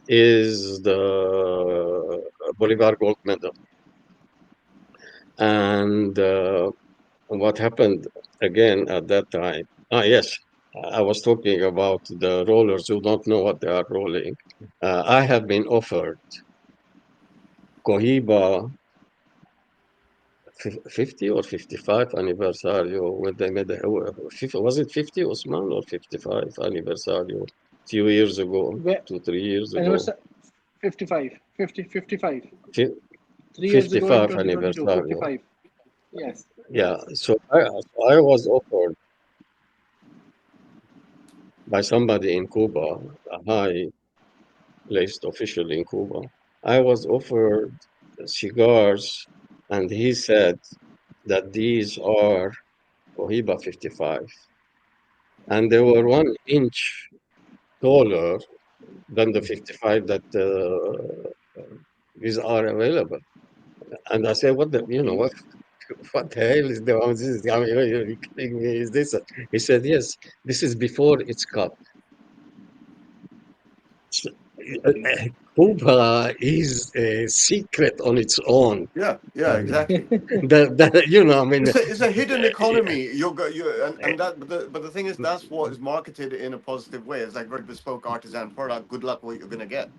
is the Bolivar Gold Medal. And what happened again at that time? Yes, I was talking about the rollers who don't know what they are rolling. I have been offered Cohiba 50 or 55 anniversary when they made was it 50 Usman or 55 anniversary a few years ago, 2-3 years ago. 55. 55. 3 years ago in 55 2022, anniversary. 55. Yes. Yeah, so I was offered by somebody in Cuba, a high-placed official in Cuba. I was offered cigars, and he said that these are Cohiba 55, and they were 1 inch taller than the 55 that these are available. And I said, what the, what the hell is the, this is, I mean, you're kidding me, is this? He said, yes, this is before it's cut. Cuba is a secret on its own. Yeah, exactly. I mean, it's a hidden economy. And that, but the thing is, that's what is marketed in a positive way. It's like very bespoke artisan product. Good luck what you're gonna get.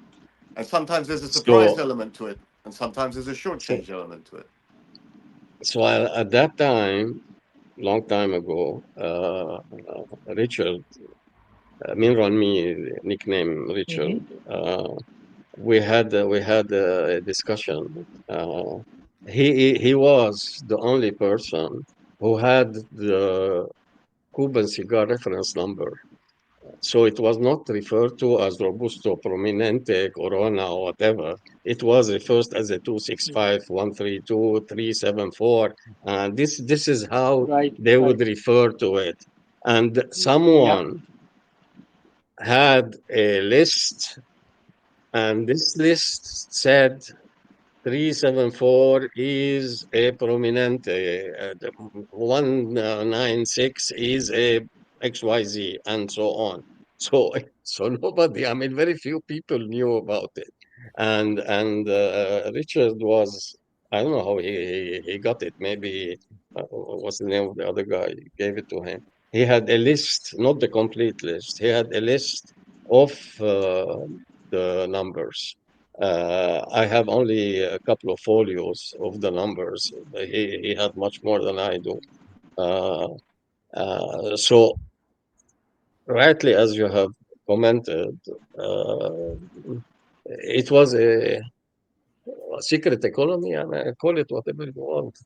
And sometimes there's a surprise element to it, and sometimes there's a shortchange element to it. So at that time, long time ago, Richard, Minron me nickname Richard. We had a discussion. He was the only person who had the Cuban cigar reference number. So it was not referred to as Robusto, Prominente, Corona, or whatever. It was referred as a 265, 132, 374. And this is how they would refer to it. And someone had a list, and this list said 374 is a Prominente, 196 is a XYZ, and so on. So nobody, I mean, very few people knew about it. And Richard was, I don't know how he got it. Maybe, what's the name of the other guy? Gave it to him. He had a list, not the complete list. He had a list of the numbers. I have only a couple of folios of the numbers. He had much more than I do. So, rightly, as you have commented, it was a secret economy. I mean, call it whatever you want.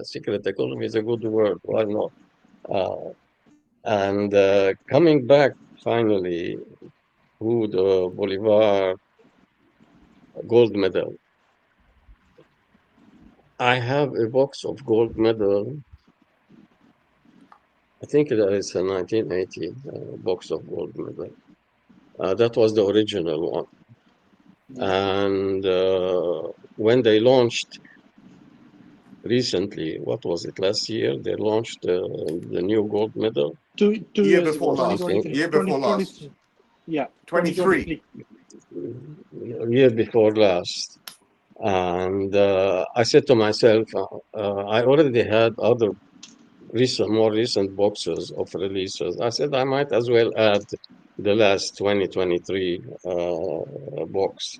Secret economy is a good word. Why not? And coming back finally to the Bolívar Gold Medal. I have a box of Gold Medal. I think it is a 1980 box of Gold Medal. That was the original one. And when they launched recently, what was it, last year? They launched the new Gold Medal. 2 year years before ago, last. 2023. Year before last. Yeah, 23. Year before last. And I said to myself, I already had other more recent boxes of releases. I said I might as well add the last 2023 box.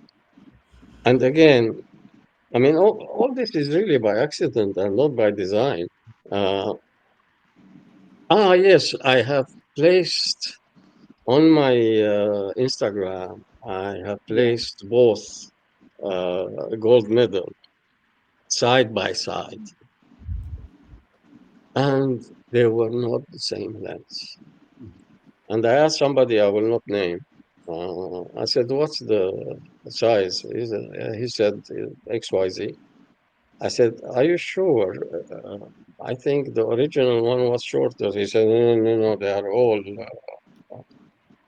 And again, I mean, all this is really by accident and not by design. Yes, I have placed on my Instagram, I have placed both gold medal side by side. And they were not the same lengths. And I asked somebody I will not name. I said, "What's the size?" He said, "XYZ." I said, "Are you sure?" I think the original one was shorter. He said, "No, they are all."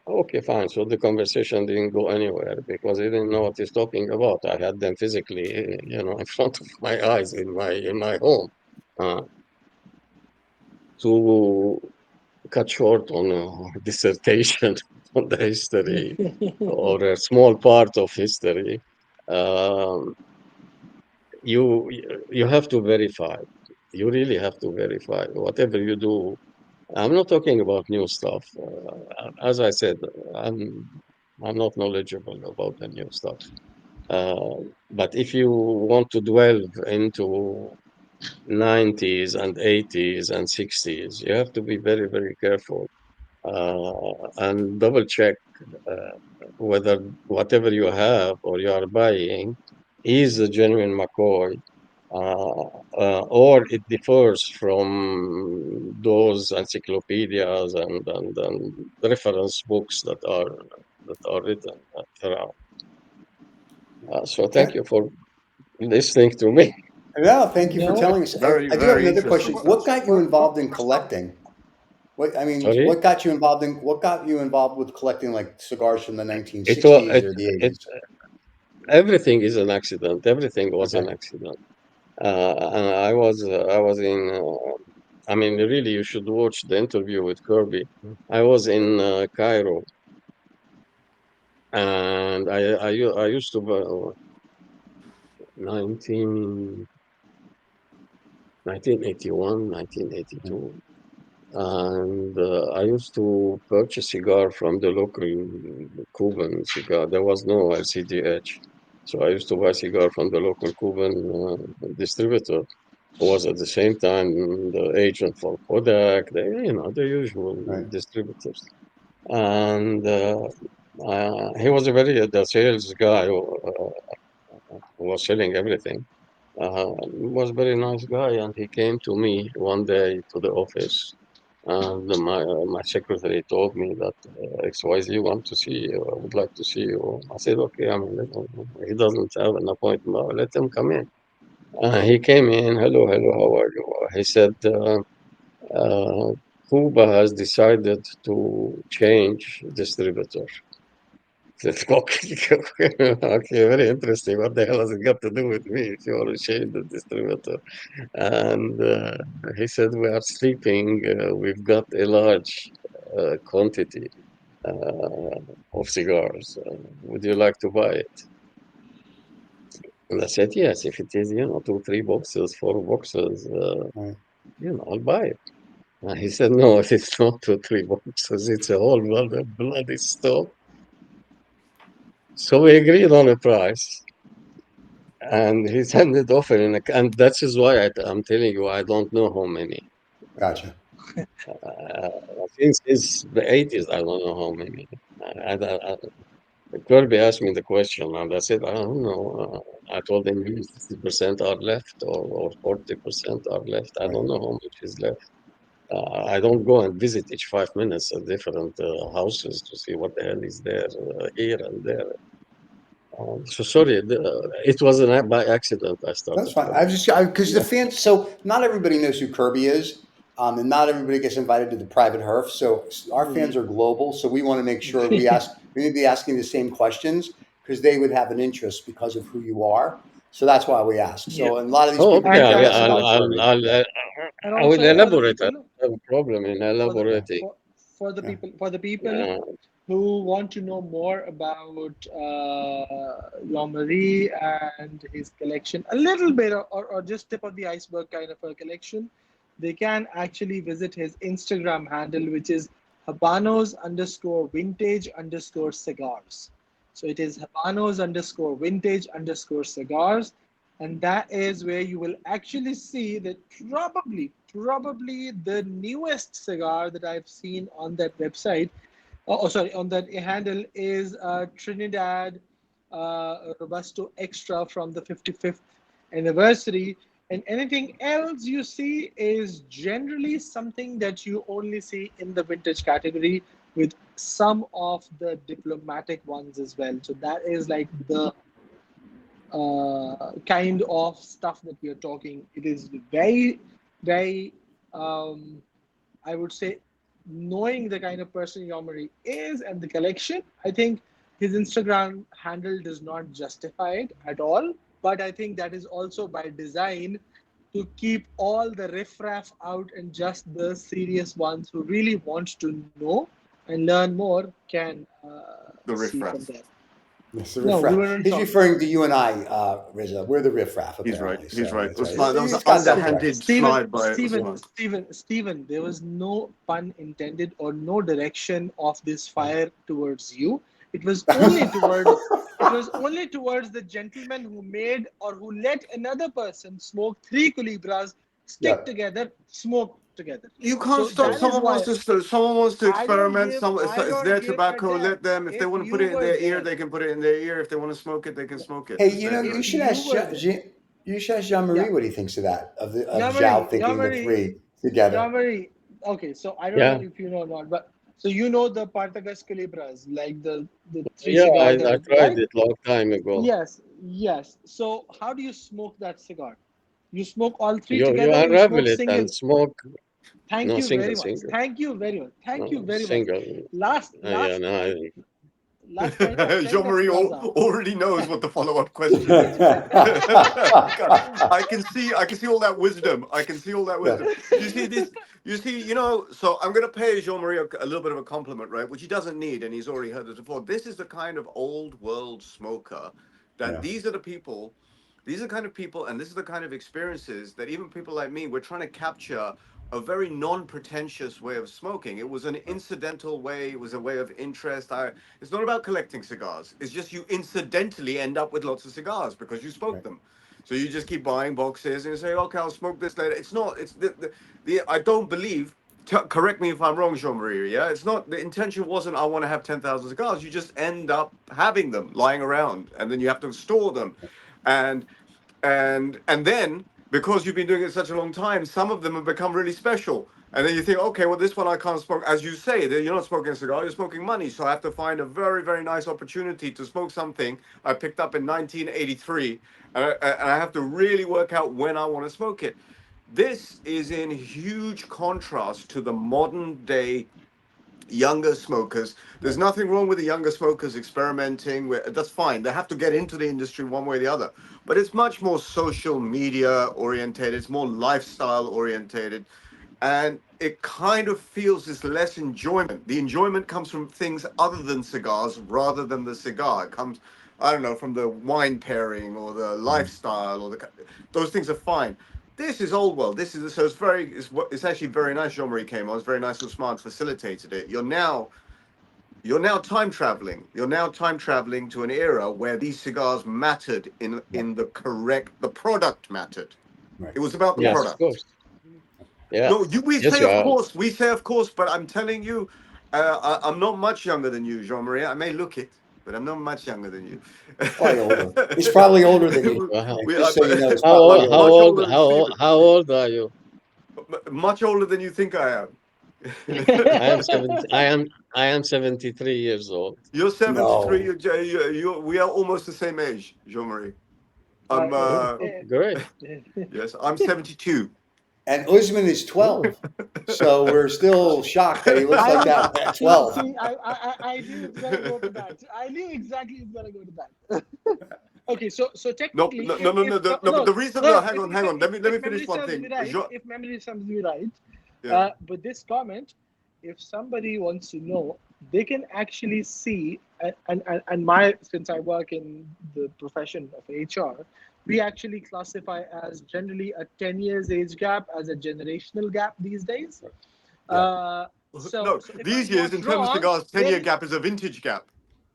Okay, fine. So the conversation didn't go anywhere because he didn't know what he's talking about. I had them physically, in front of my eyes in my home. To cut short on a dissertation on the history or a small part of history. you have to verify. You really have to verify whatever you do. I'm not talking about new stuff. As I said, I'm not knowledgeable about the new stuff. But if you want to delve into 90s and 80s and 60s, you have to be very, very careful and double check whether whatever you have or you are buying is a genuine McCoy or it differs from those encyclopedias and reference books that are written around. So thank you for listening to me. No, thank you for telling us. Very, I do have very another question. interesting What stuff. got you involved in collecting? Sorry, What got you involved with collecting like cigars from the it was 1960s or the it 80s? everything is an accident. Everything was Okay. an accident. And I was in. I mean, really, you should watch the interview with Kirby. I was in Cairo, and I used to 19, 1981, 1982. And I used to purchase cigar from the local Cuban cigar. There was no LCDH. So I used to buy cigar from the local Cuban distributor, who was at the same time the agent for Kodak, the usual Right. distributors. And he was the sales guy who was selling everything. Was a very nice guy, and he came to me one day to the office, and my secretary told me that XYZ want to see you. I would like to see you. I said, okay. I mean, he doesn't have an appointment. Let him come in. He came in. Hello, hello. How are you? He said, uh, Cuba has decided to change distributor. Okay, okay, very interesting. What the hell has it got to do with me if you want to change the distributor? And he said, we are sleeping. We've got a large quantity of cigars. Would you like to buy it? And I said, yes, if it is, 2, 3 boxes, 4 boxes, Right. I'll buy it. He said, no, it's not 2, 3 boxes. It's a whole bloody stock. So we agreed on a price. And he sent it over and that is why I'm telling you, I don't know how many. Gotcha. Since the 80s, I don't know how many. Kirby asked me the question, and I said, I don't know. I told him maybe 60% are left or 40% are left. I Right. don't know how much is left. I don't go and visit each 5 minutes at different houses to see what the hell is there here and there. So sorry, it was by accident I That's started fine. I collecting. was just because the fans. So not everybody knows who Kirby is, and not everybody gets invited to the private Hurf. So our fans are global. So we want to make sure we ask. We need to be asking the same questions because they would have an interest because of who you are. So that's why we ask. Yeah. So and a lot of these Oh, people okay. And don't I know will, us and I'll, about also I'll, Kirby. I'll, Yeah. and I will also for the elaborate. I people don't have a problem in for the elaborating. Yeah. for the people who want to know more about Jean-Marie and his collection, a little bit or just tip of the iceberg kind of a collection, they can actually visit his Instagram handle, which is Habanos_vintage_cigars. So it is Habanos_vintage_cigars. And that is where you will actually see that probably the newest cigar that I've seen on that website, sorry, on that handle is Trinidad Robusto Extra from the 55th anniversary. And anything else you see is generally something that you only see in the vintage category, with some of the diplomatic ones as well. So that is like the kind of stuff that we are talking. It is very, very, I would say, knowing the kind of person Yomari is and the collection, I think his Instagram handle does not justify it at all. But I think that is also by design to keep all the riffraff out and just the serious ones who really want to know and learn more can The see from riffraff. there. It's the No, we riffraff. were He's talking. referring to you and I, Rizza. We're the riffraff, apparently. He's right. He's So right. that's right. Usman, that was He's an got that underhanded correct. slide by Usman. Steven, there was no pun intended or no direction of this fire towards you. It was only towards the gentleman who made or who let another person smoke 3 Calibras, stick together, smoke together. You can't stop. Someone wants to experiment. It's their tobacco. Let them. If they want to put it in their ear, they can put it in their ear. If they want to smoke it, they can smoke it. Hey, you should ask Jean-Marie what he thinks of that, of Jiao thinking the 3 together. Jean-Marie, okay, so I don't know if you know or not, but so you know the Partagás Calibras, like the 3 cigars. I tried it long time ago. Yes. So how do you smoke that cigar? You smoke all 3 you together. unravel it and smoke. Thank you very much. Thank you very much. Last point. Jean-Marie already knows what the follow-up question is. I can see all that wisdom. So I'm going to pay Jean-Marie a little bit of a compliment, right? Which he doesn't need, and he's already heard this before. This is the kind of old world smoker that these are the kind of people, and this is the kind of experiences that even people like me, we're trying to capture a very non-pretentious way of smoking. It was an incidental way. It was a way of interest. It's not about collecting cigars. It's just you incidentally end up with lots of cigars because you smoke them. So you just keep buying boxes and you say, okay, I'll smoke this later. It's not. It's I don't believe. Correct me if I'm wrong, Jean-Marie. Yeah, it's not. The intention wasn't I want to have 10,000 cigars. You just end up having them lying around, and then you have to store them, and then. Because you've been doing it such a long time, some of them have become really special. And then you think, okay, well, this one I can't smoke. As you say, you're not smoking a cigar, you're smoking money. So I have to find a very, very nice opportunity to smoke something I picked up in 1983. And I have to really work out when I want to smoke it. This is in huge contrast to the modern day younger smokers. There's nothing wrong with the younger smokers experimenting. That's fine. They have to get into the industry one way or the other. But it's much more social media orientated. It's more lifestyle orientated. And it kind of feels this less enjoyment. The enjoyment comes from things other than cigars rather than the cigar. It comes, I don't know, from the wine pairing or the lifestyle or those things are fine. This is old world. It's actually very nice. Jean-Marie came on. It's very nice. Usman facilitated it. You're now time traveling. You're now time traveling to an era where these cigars mattered in the product mattered. Right. It was about the product. Of course. Yeah. No, we say of course, but I'm telling you, I'm not much younger than you, Jean-Marie. I may look it, but I'm not much younger than you. Quite older. He's probably older than you. How old are you? Much older than you think I am. I am 73 years old. You're 73. No. We are almost the same age, Jean-Marie. I'm great. Yes, I'm 72. And Usman is 12. So we're still shocked that he looks like that at 12. I knew it's going to go to that. I knew exactly it's going to go to that. Okay, so technically... No, but the reason... hang on. Let me finish one thing. If memory serves me right, but this comment, if somebody wants to know, they can actually see, since I work in the profession of HR, we actually classify as generally a 10 years age gap as a generational gap these days. These years, in terms of cigars, 10-year gap is a vintage gap.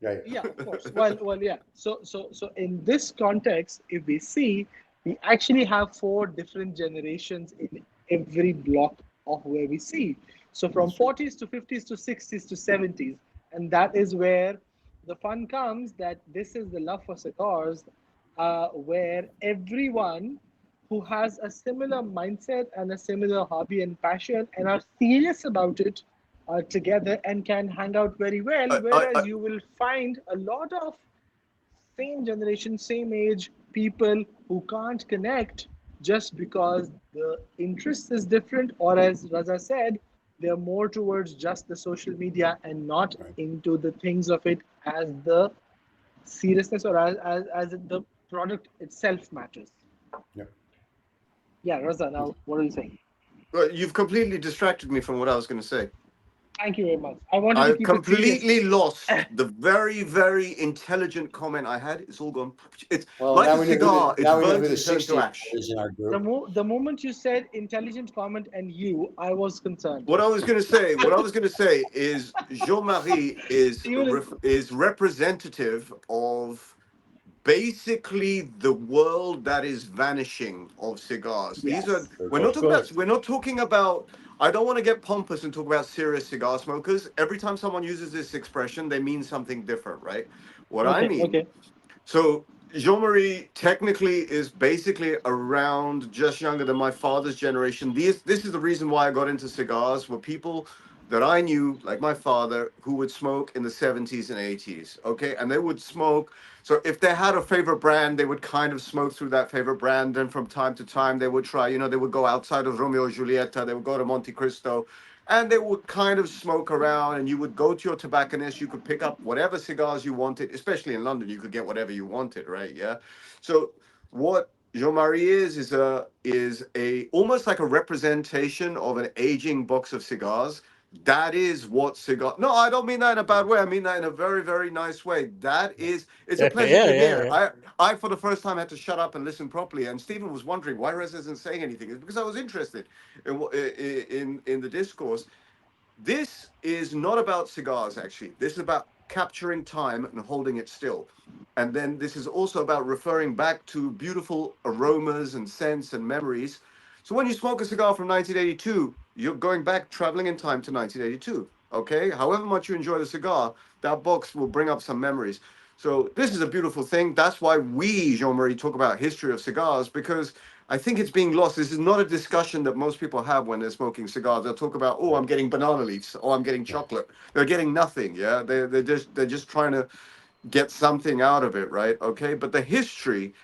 Right. Yeah, of course. Well, yeah. So in this context, if we see, we actually have 4 different generations in every block of where we see. So from 40s to 50s to 60s to 70s, and that is where the fun comes. That this is the love for cigars. Where everyone who has a similar mindset and a similar hobby and passion and are serious about it are together and can hang out very well. Whereas you will find a lot of same generation, same age people who can't connect just because the interest is different, or as Raza said, they're more towards just the social media and not into the things of it as the seriousness or as the product itself matters. Yeah, Raza, now what are you saying? Well, you've completely distracted me from what I was going to say. Thank you very much. I wanted to I keep it serious. completely lost the very, very intelligent comment I had. It's all gone. It's Well, like now a we know who cigar. It's burnt, the it's turned to 60 ash. is in our group. The moment you said intelligent comment and you, I was concerned. What I was going to say is Jean-Marie is representative of basically the world that is vanishing of cigars. Yes. These are Of course. we're not talking about. I don't want to get pompous and talk about serious cigar smokers. Every time someone uses this expression, they mean something different, right? What I Okay. mean, Okay. so Jean-Marie technically is basically around just younger than my father's generation. This is the reason why I got into cigars, were people that I knew, like my father, who would smoke in the 70s and 80s. Okay. And they would smoke. So if they had a favorite brand, they would kind of smoke through that favorite brand. And from time to time, they would try, they would go outside of Romeo and Julieta, they would go to Monte Cristo, and they would kind of smoke around, and you would go to your tobacconist, you could pick up whatever cigars you wanted, especially in London, you could get whatever you wanted, right? Yeah. So what Jean-Marie is a almost like a representation of an aging box of cigars. That is what cigar. No, I don't mean that in a bad way. I mean that in a very, very nice way. It's a pleasure Yeah, to yeah, hear. yeah. I for the first time had to shut up and listen properly. And Stephen was wondering why Reza isn't saying anything. It's because I was interested in the discourse. This is not about cigars, actually. This is about capturing time and holding it still. And then this is also about referring back to beautiful aromas and scents and memories. So when you smoke a cigar from 1982, you're going back, traveling in time to 1982. Okay? However much you enjoy the cigar, that box will bring up some memories. So this is a beautiful thing. That's why we, Jean-Marie, talk about history of cigars, because I think it's being lost. This is not a discussion that most people have when they're smoking cigars. They'll talk about, oh, I'm getting banana leaves, oh, I'm getting chocolate. They're getting nothing. Yeah, they're just trying to get something out of it, right? Okay, but the history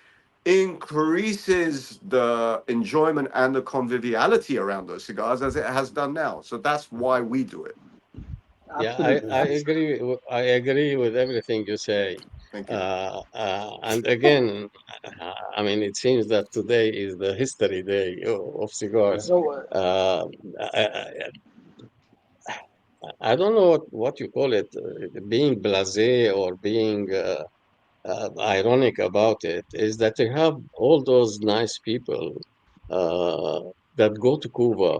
increases the enjoyment and the conviviality around those cigars as it has done now. So that's why we do it. Yeah, Absolutely. I agree. I agree with everything you say. Thank you. And again, I mean, it seems that today is the history day of cigars. So, Uh, I, I don't know what you call it, being blasé or being ironic about it, is that you have all those nice people uh, that go to Cuba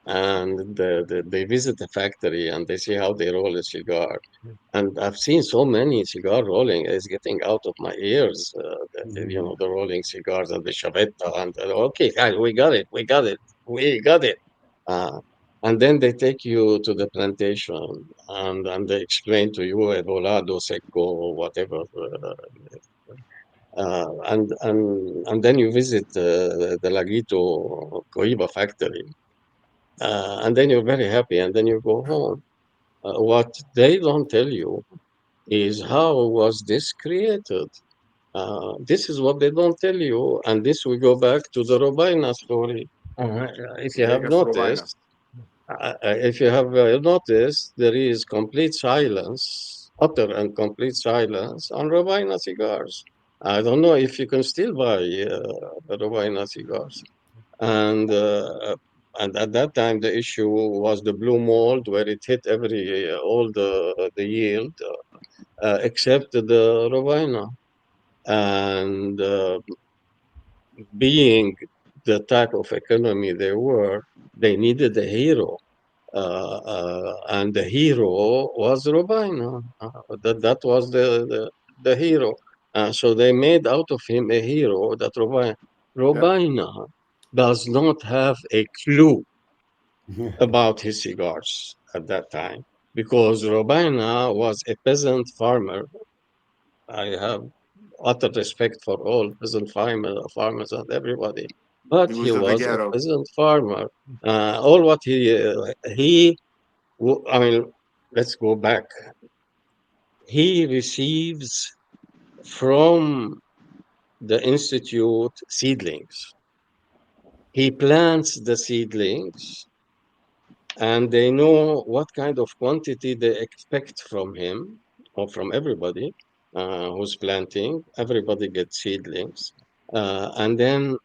and they visit the factory and they see how they roll a cigar. And I've seen so many cigar rolling, it's getting out of my ears. The rolling cigars and the chavetta and okay, guys, we got it, we got it. Uh, and then they take you to the plantation and they explain to you a volado seco or whatever. And then you visit the Laguito Coiba factory. And then you're very happy, and then you go home. What they don't tell you is how was this created. This is what they don't tell you, and this we go back to the Robaina story. If you have Vegas Rovina. noticed, there is complete silence, utter and complete silence on Robaina cigars. I don't know if you can still buy the Robaina cigars. And and at that time, the issue was the blue mold, where it hit all the yield, except the Robaina. And being the type of economy they were, they needed a hero. And the hero was Robina. That was the hero. So they made out of him a hero that Yeah. Robina does not have a clue about his cigars at that time because Robina was a peasant farmer. I have utter respect for all peasant farmers and everybody, but He he was a was a Viguero. peasant farmer. All what he I mean, let's go back. He receives from the institute seedlings. He plants the seedlings, and they know what kind of quantity they expect from him or from everybody who's planting. Everybody gets seedlings, and then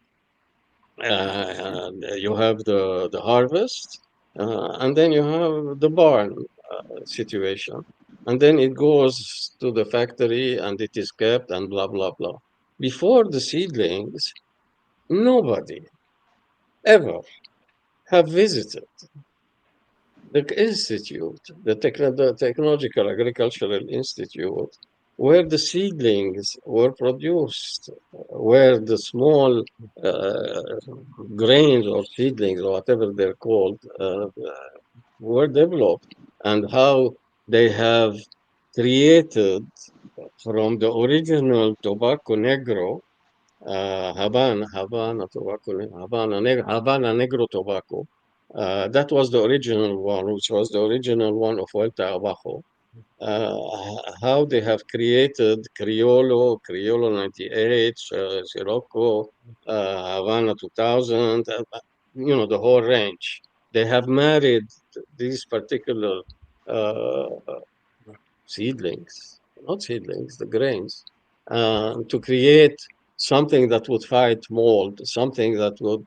you have the harvest. And then you have the barn situation. And then it goes to the factory and it is kept and blah, blah, blah. Before the seedlings, nobody ever have visited the institute, the Technological Agricultural Institute, where the seedlings were produced, where the small grains or seedlings or whatever they're called were developed, and how they have created from the original tobacco negro, Habana Negro tobacco. That was the original one, which was the original one of Vuelta Abajo. How they have created Criollo 98, Sirocco, Havana 2000, the whole range. They have married these particular uh, seedlings, not seedlings, the grains, to create something that would fight mold, something that would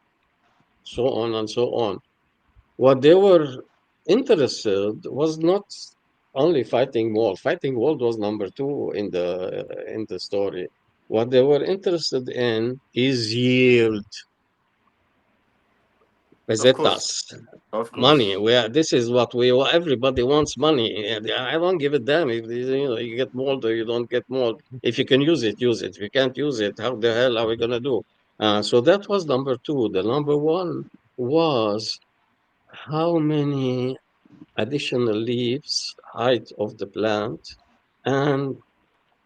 so on and so on. What they were interested was not only fighting mold. Fighting mold was number two in the story. What they were interested in is yield, Of course. pesetas, Of money. course. This is what everybody wants money. And I don't give a damn if you get mold or you don't get mold. If you can use it, use it. If you can't use it, how the hell are we gonna do? So that was number two. The number one was how many additional leaves, height of the plant, and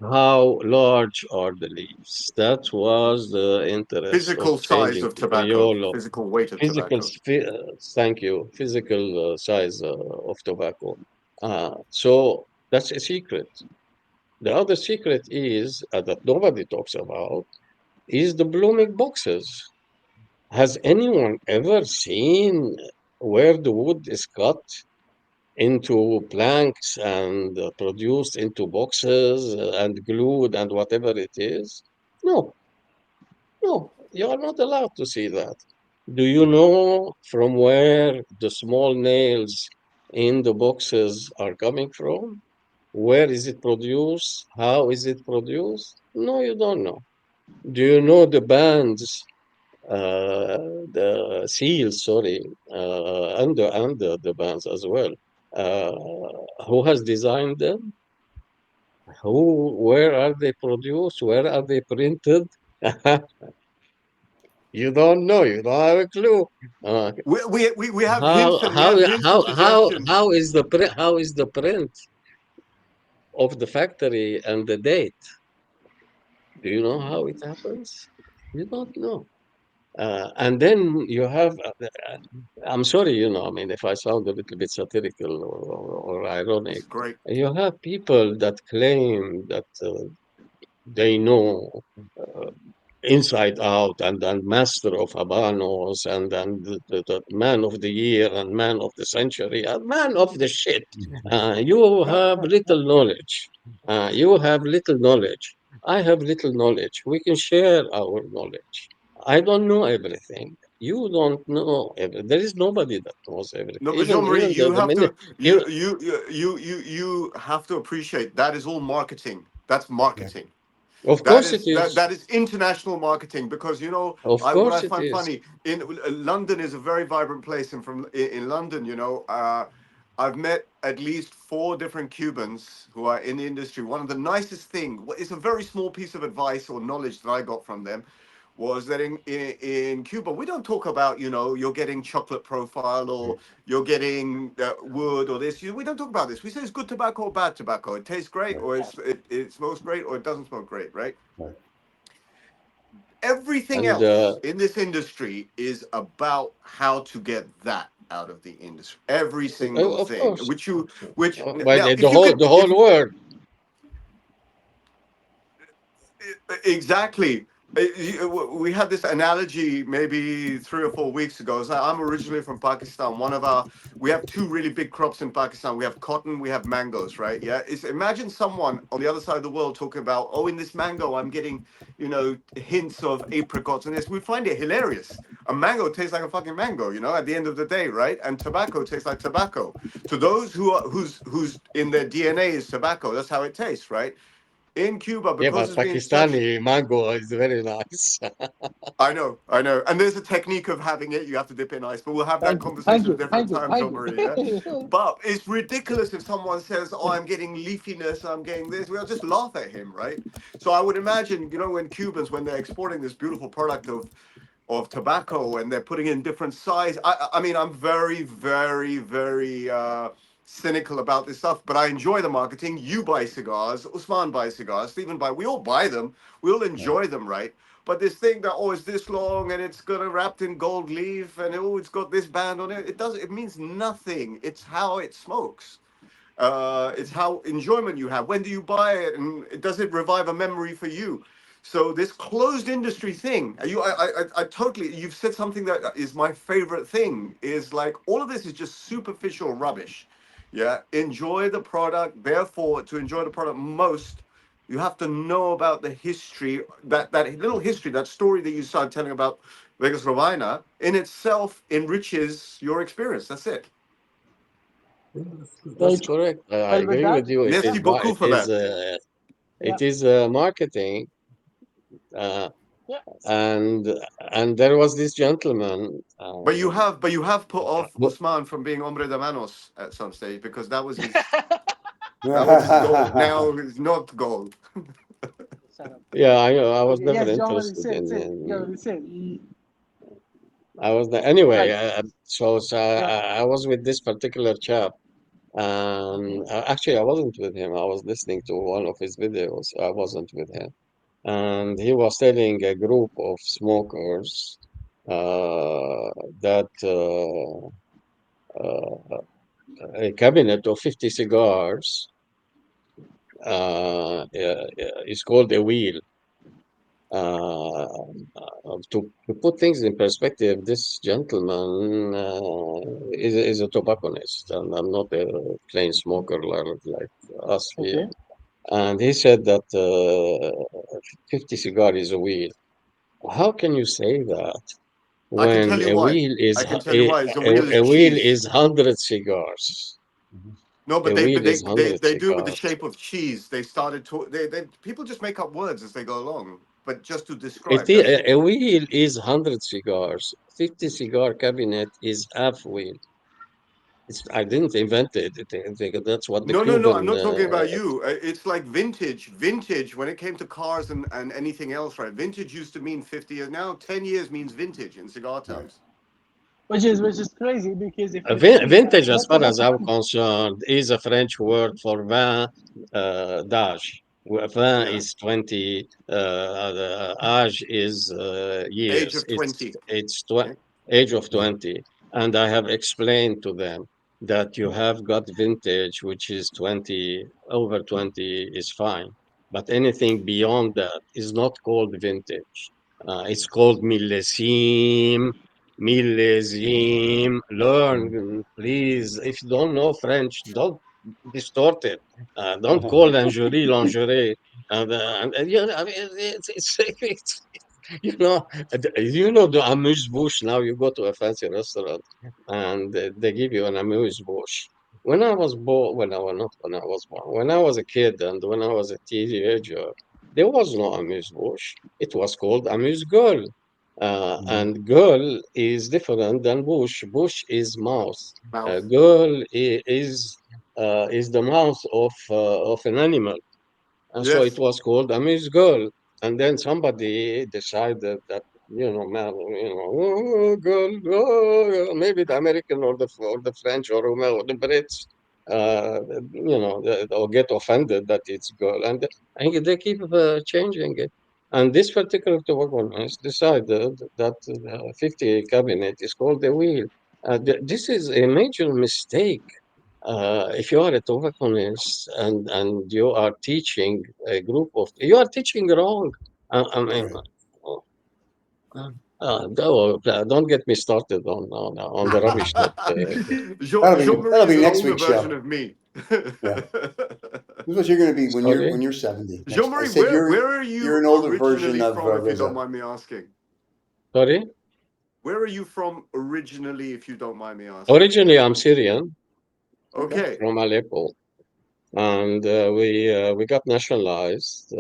how large are the leaves. That was the interest of Physical size changing of to tobacco, Criollo. physical weight of Physical, tobacco. thank you, physical size of tobacco. So that's a secret. The other secret is that nobody talks about is the blooming boxes. Has anyone ever seen where the wood is cut into planks and produced into boxes and glued and whatever it is? No, no, you are not allowed to see that. Do you know from where the small nails in the boxes are coming from? Where is it produced? How is it produced? No, you don't know. Do you know the bands, the seals, sorry, and the bands as well? Uh, who has designed them? Where are they produced? Where are they printed? You don't know. You don't have a clue. Uh, We have how hints and we how have hints and how how suggestions. how is the print of the factory and the date? Do you know how it happens? You don't know. And then you have, I'm sorry, I mean, if I sound a little bit satirical or ironic, It's great. you have people that claim that they know uh, inside out and master of Habanos and the man of the year and man of the century and man of the shit. You have little knowledge. You have little knowledge. I have little knowledge. We can share our knowledge. I don't know everything. You don't know everything. There is nobody that knows everything. No, but Even Jean-Marie, the, you the have minute to you you have to appreciate that is all marketing. That's Yeah. marketing. of That course it is is. that is international marketing because Of I what I course it find is. funny in London is a very vibrant place, and in London, I've met at least four different Cubans who are in the industry. One of the nicest thing, it's a very small piece of advice or knowledge that I got from them, was that in Cuba we don't talk about you're getting chocolate profile or you're getting wood or this. We don't talk about this. We say it's good tobacco or bad tobacco. It tastes great or it smells great or it doesn't smell great, right? Right. Everything And else in this industry is about how to get that out of the industry. Every single of thing, course, which by now, the if you whole could, the if whole world. exactly, We had this analogy maybe 3 or 4 weeks ago. So I'm originally from Pakistan. We have two really big crops in Pakistan. We have cotton, we have mangoes, right? Yeah. Imagine someone on the other side of the world talking about, oh, in this mango, I'm getting, hints of apricots and this. We find it hilarious. A mango tastes like a fucking mango, at the end of the day, right? And tobacco tastes like tobacco. To those who's in their DNA is tobacco, that's how it tastes, right? In Cuba, Yeah, because but it's been such. Pakistani mango is very nice. I know. And there's a technique of having it. You have to dip in ice, but we'll have that Thank conversation at you, different thank you, times, thank don't you, worry, yeah? thank you. But it's ridiculous if someone says, oh, I'm getting leafiness, I'm getting this. We'll just laugh at him, right? So I would imagine, when Cubans, when they're exporting this beautiful product of tobacco and they're putting in different size. I mean, I'm very, very, very cynical about this stuff, but I enjoy the marketing. You buy cigars, Usman buys cigars, Stephen buy. We all buy them. We all enjoy them, right? But this thing that it's this long and it's gonna wrapped in gold leaf and it's got this band on it. It doesn't. It means nothing. It's how it smokes. It's how enjoyment you have. When do you buy it, and does it revive a memory for you? So this closed industry thing, I totally. You've said something that is my favorite thing. Is like all of this is just superficial rubbish. Yeah, enjoy the product. Therefore, to enjoy the product most, you have to know about the history. That little history, that story that you started telling about Vegas Rovina, in itself enriches your experience. That's it. That's correct. I Well, with agree with that, you. It Merci is beaucoup for that. yeah, marketing, uh, yeah. and there was this gentleman. But you have put off Usman from being hombre de manos at some stage because that was his goal. Now it's not gold. Shut up. Yeah, I was Okay, never yes, John, interested say, say, in. go, say. I was anyway. Right. So Yeah. I was with this particular chap. Okay. Actually, I wasn't with him. I was listening to one of his videos. I wasn't with him. And he was telling a group of smokers that a cabinet of 50 cigars is called a wheel. To put things in perspective, this gentleman is a tobacconist, and I'm not a plain smoker like us here. Okay. And he said that 50 cigar is a wheel. How can you say that I can when tell you why. I can tell you why. The wheel is a wheel cheese. is 100 cigars? No, but A they wheel they is they, 100 they do it with the cigars. shape of cheese. They started to they people just make up words as they go along, but just to It describe. is, That's a wheel is 100 cigars. 50 cigar cabinet is half wheel. I didn't invent it. That's what the no, no, no. I'm Cuban. not talking about you. It's like vintage. Vintage when it came to cars and anything else, right? Vintage used to mean 50 years. Now 10 years means vintage in cigar terms. Which is crazy because if you see, Vintage, as let's far as I'm understand. concerned, is a French word for vin d'âge. Vin Yeah, is 20, âge is age years. of 20. It's Yeah. age of 20. And I have explained to them that you have got vintage, which is 20, over 20 is fine. But anything beyond that is not called vintage. It's called millésime, millésime. Learn, please. If you don't know French, don't distort it. Don't call lingerie lingerie. I mean, you know, the amuse-bouche. Now you go to a fancy restaurant and they give you an amuse-bouche. When I was born, when I was not when I was born, when I was a kid and when I was a teenager, there was no amuse-bouche. It was called amuse-gueule. And girl is different than bush. Bush is mouth. Mouth. Girl is the mouth of an animal, and so it Yes. was called amuse girl. And then somebody decided that man, oh, girl, oh, maybe the American or the French or the Brits, uh, or get offended that it's girl, and they keep changing it. And this particular tobacconist decided that 50 cabinet is called the wheel. This is a major mistake if you are a tobacconist and you are teaching a group of, you are teaching wrong. I mean, Right. Don't get me started on the rubbish that. That'll be next week's show. Version of me. Yeah. This is what you're going to be when you're 70. Jean-Marie, where are you? You're an older version of from, if you Riza. don't mind me asking? Sorry? Where are you from originally, if you don't mind me asking? Originally, I'm Syrian. Okay. From Aleppo. And we got nationalized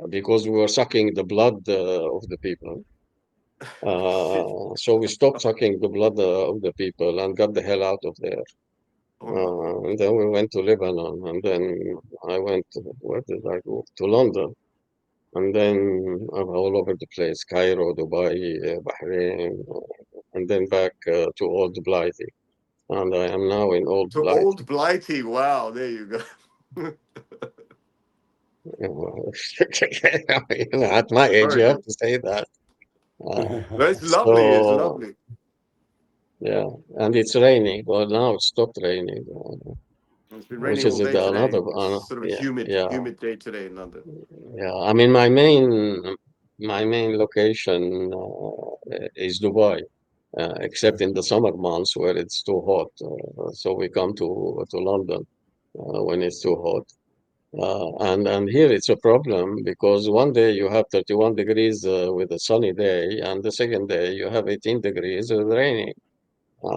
because we were sucking the blood of the people. So we stopped sucking the blood of the people and got the hell out of there. And then we went to Lebanon, and then I went, where did I go? To London. And then all over the place, Cairo, Dubai, Bahrain, and then back to Old Blighty. And I am now in Old Blighty. Old Blighty, wow, there you go. At my age, you have to say that. It's lovely, it's lovely. Yeah, and it's raining. Well, now it stopped raining. It's been raining all day today. It's sort of a humid day today in London. Yeah, I mean, my main location is Dubai, except in the summer months where it's too hot. So we come to London when it's too hot. And here it's a problem because one day you have 31 degrees with a sunny day, and the second day you have 18 degrees with raining.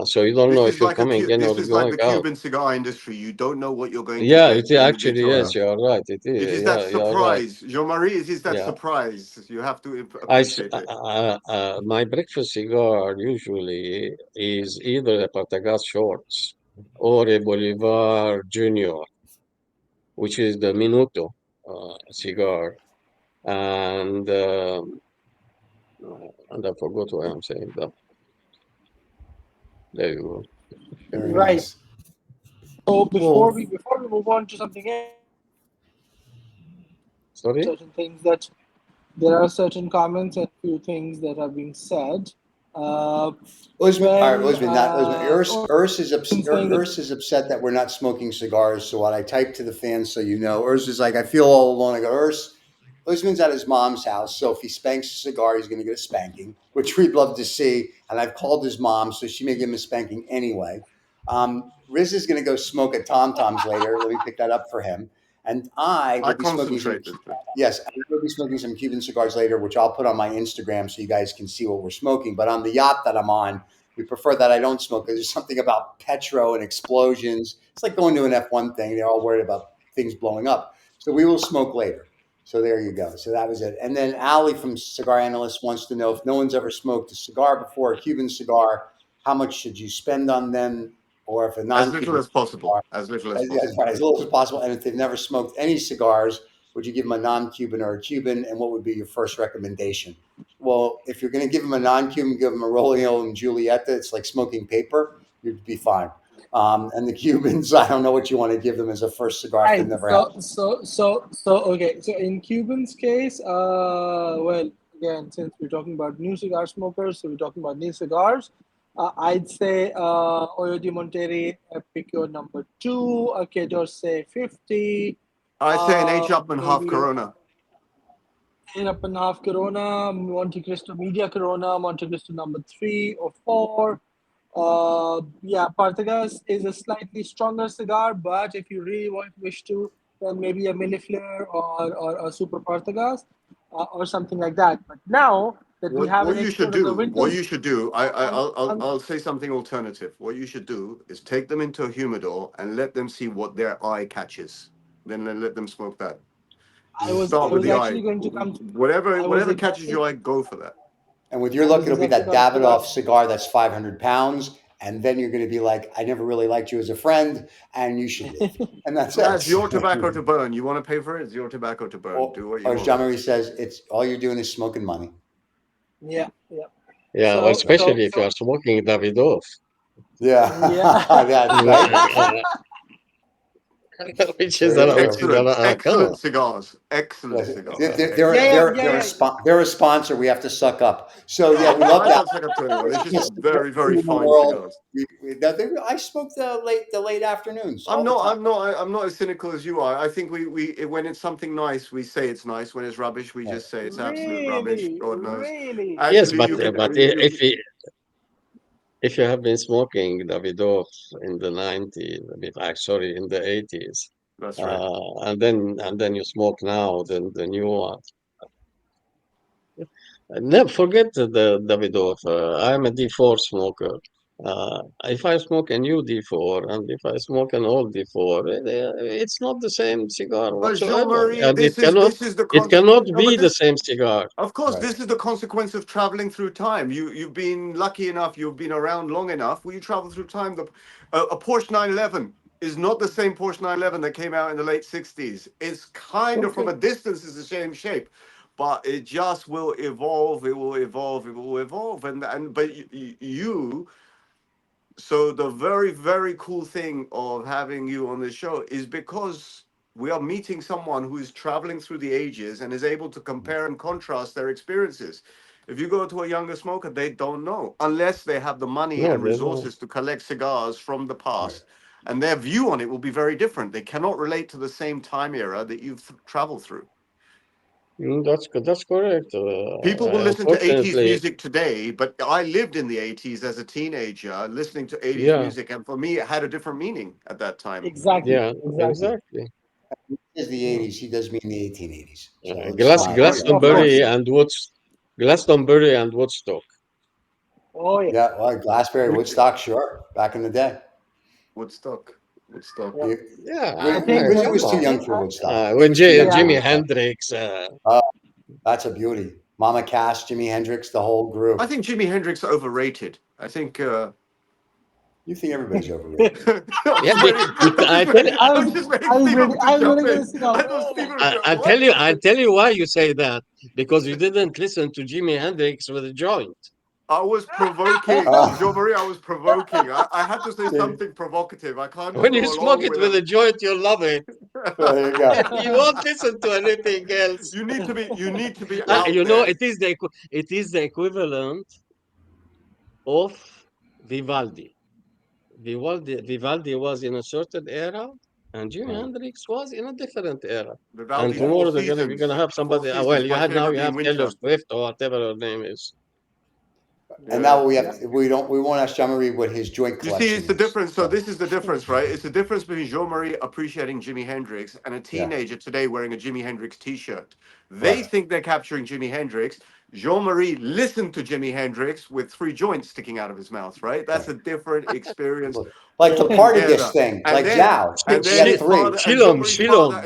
So you don't know if you're coming in or going out. This is like the Cuban cigar industry. You don't know what you're going to get. It actually is. You're right. It is. It is that surprise. Jean-Marie, it is that surprise. You have to appreciate it. My breakfast cigar usually is either a Partagás Shorts or a Bolívar Junior, which is the Minuto cigar. And I forgot why I'm saying that. There you go. Very right. Nice. So before we move on to something else, certain things that there are certain comments and few things that are being said. Urs is upset that we're not smoking cigars. So what I typed to the fans, so you know, Urs is like, I feel all alone. I go, Usman's at his mom's house, so if he spanks a cigar, he's going to get a spanking, which we'd love to see. And I've called his mom, so she may give him a spanking anyway. Riz is going to go smoke at Tom Tom's later. Let me pick that up for him. And I will be smoking some Cuban cigars later, which I'll put on my Instagram so you guys can see what we're smoking. But on the yacht that I'm on, we prefer that I don't smoke because there's something about petro and explosions. It's like going to an F1 thing. They're all worried about things blowing up. So we will smoke later. So there you go. So that was it. And then Ali from Cigar Analyst wants to know, if no one's ever smoked a cigar before, a Cuban cigar, how much should you spend on them? Or if a non-Cuban as little as possible. As little as possible. And if they've never smoked any cigars, would you give them a non-Cuban or a Cuban? And what would be your first recommendation? Well, if you're going to give them a non-Cuban, give them a Romeo and Julieta. It's like smoking paper. You'd be fine. And the Cubans, I don't know what you want to give them as a first cigar. Right. So in Cuban's case, well, again, since we're talking about new cigar smokers, so we're talking about new cigars. I'd say Hoyo de Monterrey, pick your number 2, a Quatorce 50. I'd say an H.5 Corona. 8.5 Corona, Monte Cristo Media Corona, Monte Cristo number 3 or 4. Partagás is a slightly stronger cigar, but if you really wish to, then maybe a Millefleur or a Super Partagás or something like that. But now that we have what you should do, I'll say something alternative. What you should do is take them into a humidor and let them see what their eye catches. Then let them smoke that. Start with the eye. Whatever catches your eye, go for that. And with your luck, it'll be that Davidoff cigar that's 500 pounds. And then you're going to be like, I never really liked you as a friend, and you should leave. And that's it. It's your tobacco to burn. You want to pay for it? It's your tobacco to burn. Do what you want. As Jean-Marie says, it's all you're doing is smoking money. Yeah. Yeah, especially if you are smoking Davidoff. Yeah. That's right. which is excellent cigars. Excellent cigars. They're a sponsor. We have to suck up. So yeah, we love that. I don't suck up to anyone. It's just very, very fine cigars. I smoke the late afternoons. I'm not as cynical as you are. I think we when it's something nice, we say it's nice. When it's rubbish, we just say it's absolute rubbish. God knows. Really? Actually, yes, but if you have been smoking Davidoff in the 90s, sorry, in the 80s, that's right. And then you smoke now the new ones. Never forget the Davidoff. I'm a D4 smoker. If I smoke a new D4 and if I smoke an old D4, it's not the same cigar whatsoever. And it cannot be the same cigar. Of course, this is the consequence of traveling through time. You've been lucky enough, you've been around long enough. When you travel through time, a Porsche 911 is not the same Porsche 911 that came out in the late 60s. It's kind of from a distance, it's the same shape. But it just will evolve. It will evolve. It will evolve. But you. So the very, very cool thing of having you on this show is because we are meeting someone who is traveling through the ages and is able to compare and contrast their experiences. If you go to a younger smoker, they don't know unless they have the money and resources to collect cigars from the past. And their view on it will be very different. They cannot relate to the same time era that you've traveled through. That's correct. People will listen to 80s music today, but I lived in the 80s as a teenager listening to 80s music, and for me, it had a different meaning at that time. Exactly. Yeah, exactly. He says the 80s. He does mean the 1880s. So Glastonbury and Woodstock. Oh yeah. Yeah, well, Glastonbury, Woodstock, sure. Back in the day. Woodstock. Yeah. Rizza was too young for Woodstock. When Jimi Hendrix. That's a beauty. Mama Cass, Jimi Hendrix, the whole group. I think Jimi Hendrix overrated. I think. You think everybody's overrated? I'll tell you why you say that. Because you didn't listen to Jimi Hendrix with a joint. I was provoking, Jean-Marie. I was provoking. I had to say something provocative. I can't. When you smoke it with a joint, you love it. There you go. You won't listen to anything else. You need to be. It is the equivalent of Vivaldi. Vivaldi was in a certain era, and Jimi Hendrix was in a different era. And tomorrow we're gonna have somebody. Well, you have Taylor Swift or whatever her name is. And now we won't ask Jean-Marie what his joint collection is. You see, it's the difference. So this is the difference, right? It's the difference between Jean-Marie appreciating Jimi Hendrix and a teenager today wearing a Jimi Hendrix t-shirt. They think they're capturing Jimi Hendrix. Jean-Marie listened to Jimi Hendrix with 3 joints sticking out of his mouth, right? That's a different experience. Like the Partagás thing, like Jiao. And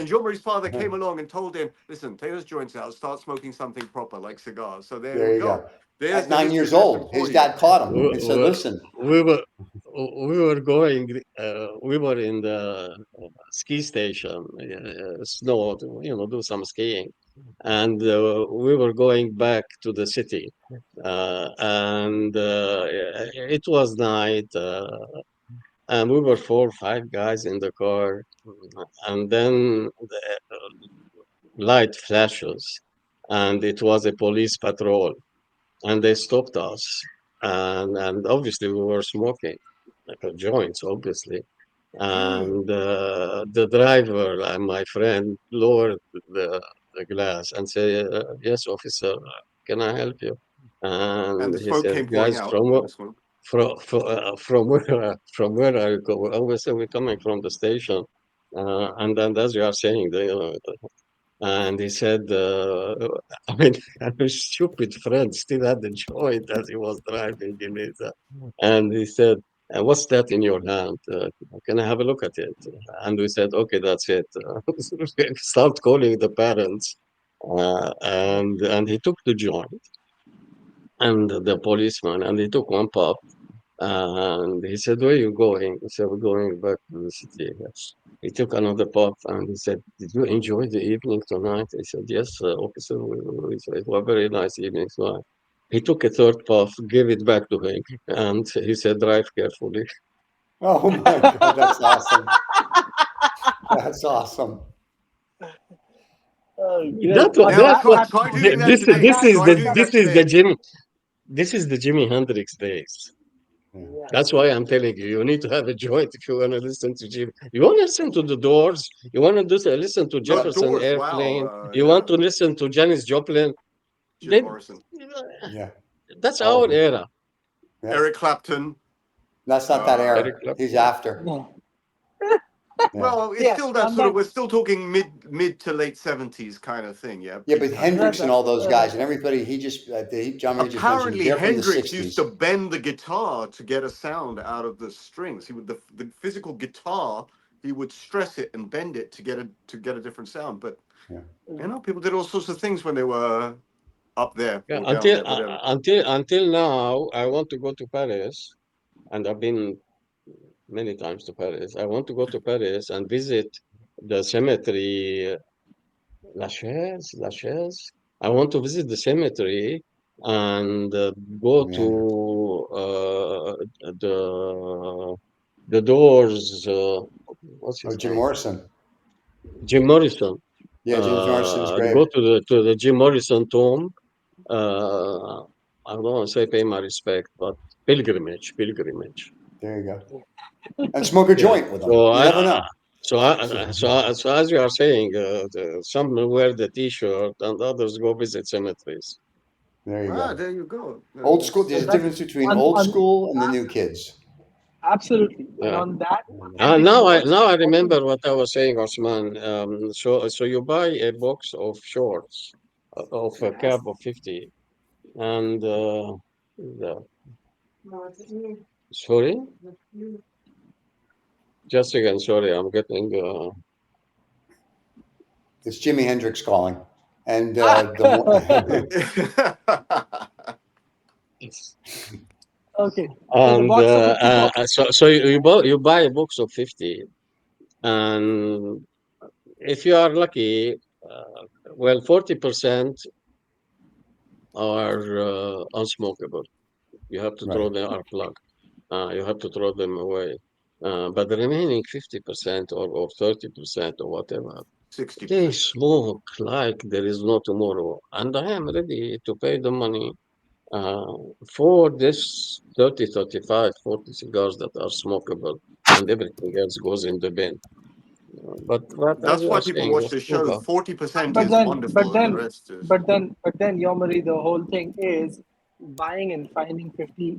Jean-Marie's father came along and told him, listen, take those joints out, start smoking something proper like cigars. So there you go. At 9 years old, his dad caught him and said, "Listen, we were in the ski station, snow, do some skiing, and we were going back to the city, and it was night, and we were 4 or 5 guys in the car, and then the light flashes, and it was a police patrol. And they stopped us, and obviously we were smoking joints, obviously. And the driver and my friend lowered the glass and said, "Yes, officer, can I help you?" And he said, "Guys, from where are you going?" Obviously, we're coming from the station, and then as you are saying, and he said, a stupid friend still had the joint as he was driving in Riza. And he said, "What's that in your hand? Can I have a look at it?" And we said, "Okay, that's it." Start calling the parents. And he took the joint and the policeman, and he took 1 puff. And he said, "Where are you going?" He said, "We're going back to the city." He took another puff and he said, "Did you enjoy the evening tonight?" I said, "Yes, officer, it was a very nice evening tonight." He took a 3rd puff, gave it back to him, and he said, "Drive carefully." Oh my God, that's awesome. That's awesome. Try doing that today. This is the Jimi Hendrix days. Yeah. That's why I'm telling you need to have a joint if you want to listen to Jimi. You want to listen to the Doors. You want to listen to Jefferson Airplane. Wow. You want to listen to Janis Joplin. Jim Morrison. Yeah. That's our era. Yeah. Eric Clapton. That's not that era. He's after. Yeah. Well, it's still that sort of. We're still talking mid to late 70s kind of thing, yeah. Yeah, but Hendrix and all those guys and everybody, apparently Hendrix used to bend the guitar to get a sound out of the strings. He would the physical guitar. He would stress it and bend it to get a different sound. But people did all sorts of things when they were up there. Yeah, until now, I want to go to Paris, and I've been many times to Paris. I want to go to Paris and visit the cemetery Lachaise. I want to visit the cemetery and go to the Doors. What's his name? Jim Morrison. Jim Morrison. Yeah, Jim Morrison's grave. Go to the Jim Morrison tomb. I don't want to say pay my respect, but pilgrimage. There you go. And smoke a joint with them. You never know. So as you are saying, some wear the T-shirt and others go visit cemeteries. There you go. There you go. Old school. There's a difference between old school and the new kids. Absolutely. Yeah. And on that. Now I remember what I was saying, Usman. So you buy a box of shorts of a cab of 50, and sorry. Just again, sorry, I'm getting. It's Jimi Hendrix calling, and okay. And so you buy a box of 50, and if you are lucky, 40% are unsmokable. You have to throw them, are plugged. You have to throw them away. But the remaining 50% or 30% or whatever, 60%. They smoke like there is no tomorrow. And I am ready to pay the money for this 30, 35, 40 cigars that are smokable, and everything else goes in the bin. But that's why people watch the show. 40% is wonderful, and the rest is. But then, Yomari, the whole thing is buying and finding 50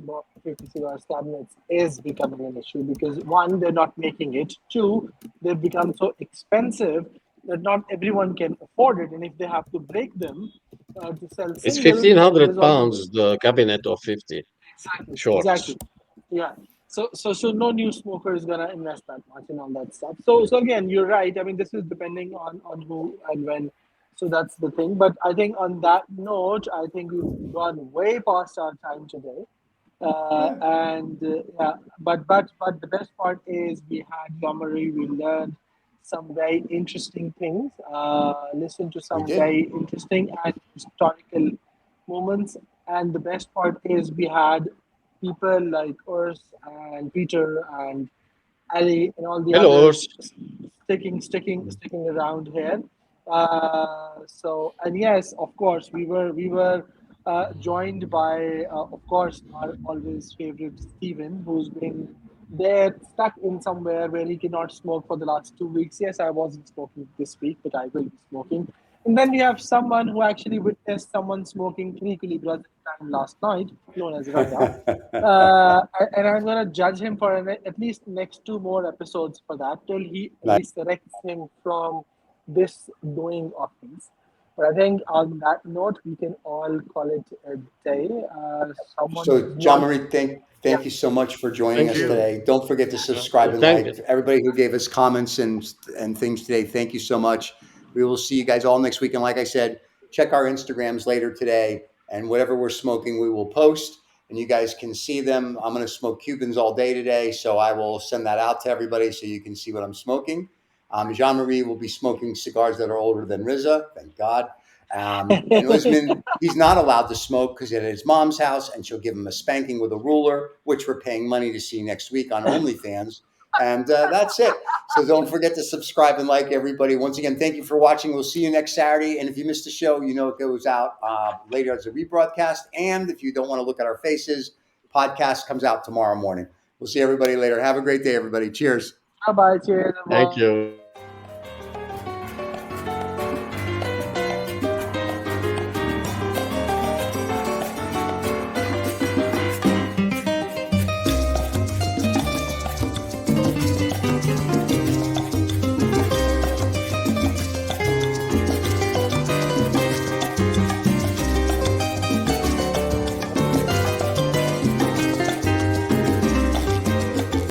cigars cabinets is becoming an issue because one, they're not making it. Two, they've become so expensive that not everyone can afford it, and if they have to break them to sell, it's 1,500 pounds the cabinet of 50. Exactly. Shorts. Exactly. Yeah. So no new smoker is gonna invest that much in all that stuff. So again, you're right. I mean, this is depending on who and when. So that's the thing. But I think on that note, I think we've gone way past our time today. But the best part is we had Yomari. We learned some very interesting things. Listened to some very interesting and historical moments. And the best part is we had people like Urs and Peter and Ali and all the others sticking around here. And yes, of course, we were joined by of course our always favorite Stephen, who's been there stuck in somewhere where he cannot smoke for the last 2 weeks. Yes, I wasn't smoking this week, but I will be smoking. And then we have someone who actually witnessed someone smoking 3 Calibras last night, known as Raza. And I'm going to judge him for at least next 2 more episodes for that, till he resurrects him from this doing of things. But I think on that note, we can all call it a day. So, John Marie, thank you so much for joining us today. Don't forget to subscribe and like. Everybody who gave us comments and things today, thank you so much. We will see you guys all next week. And like I said, check our Instagrams later today. And whatever we're smoking, we will post. And you guys can see them. I'm going to smoke Cubans all day today. So I will send that out to everybody so you can see what I'm smoking. Jean-Marie will be smoking cigars that are older than Rizza. Thank God. And Usman, he's not allowed to smoke because he's at his mom's house. And she'll give him a spanking with a ruler, which we're paying money to see next week on OnlyFans. And that's it. So don't forget to subscribe and like, everybody. Once again, thank you for watching. We'll see you next Saturday. And if you missed the show, you know it goes out later as a rebroadcast. And if you don't want to look at our faces, podcast comes out tomorrow morning. We'll see everybody later. Have a great day, everybody. Cheers. Bye-bye. Cheers. Thank you.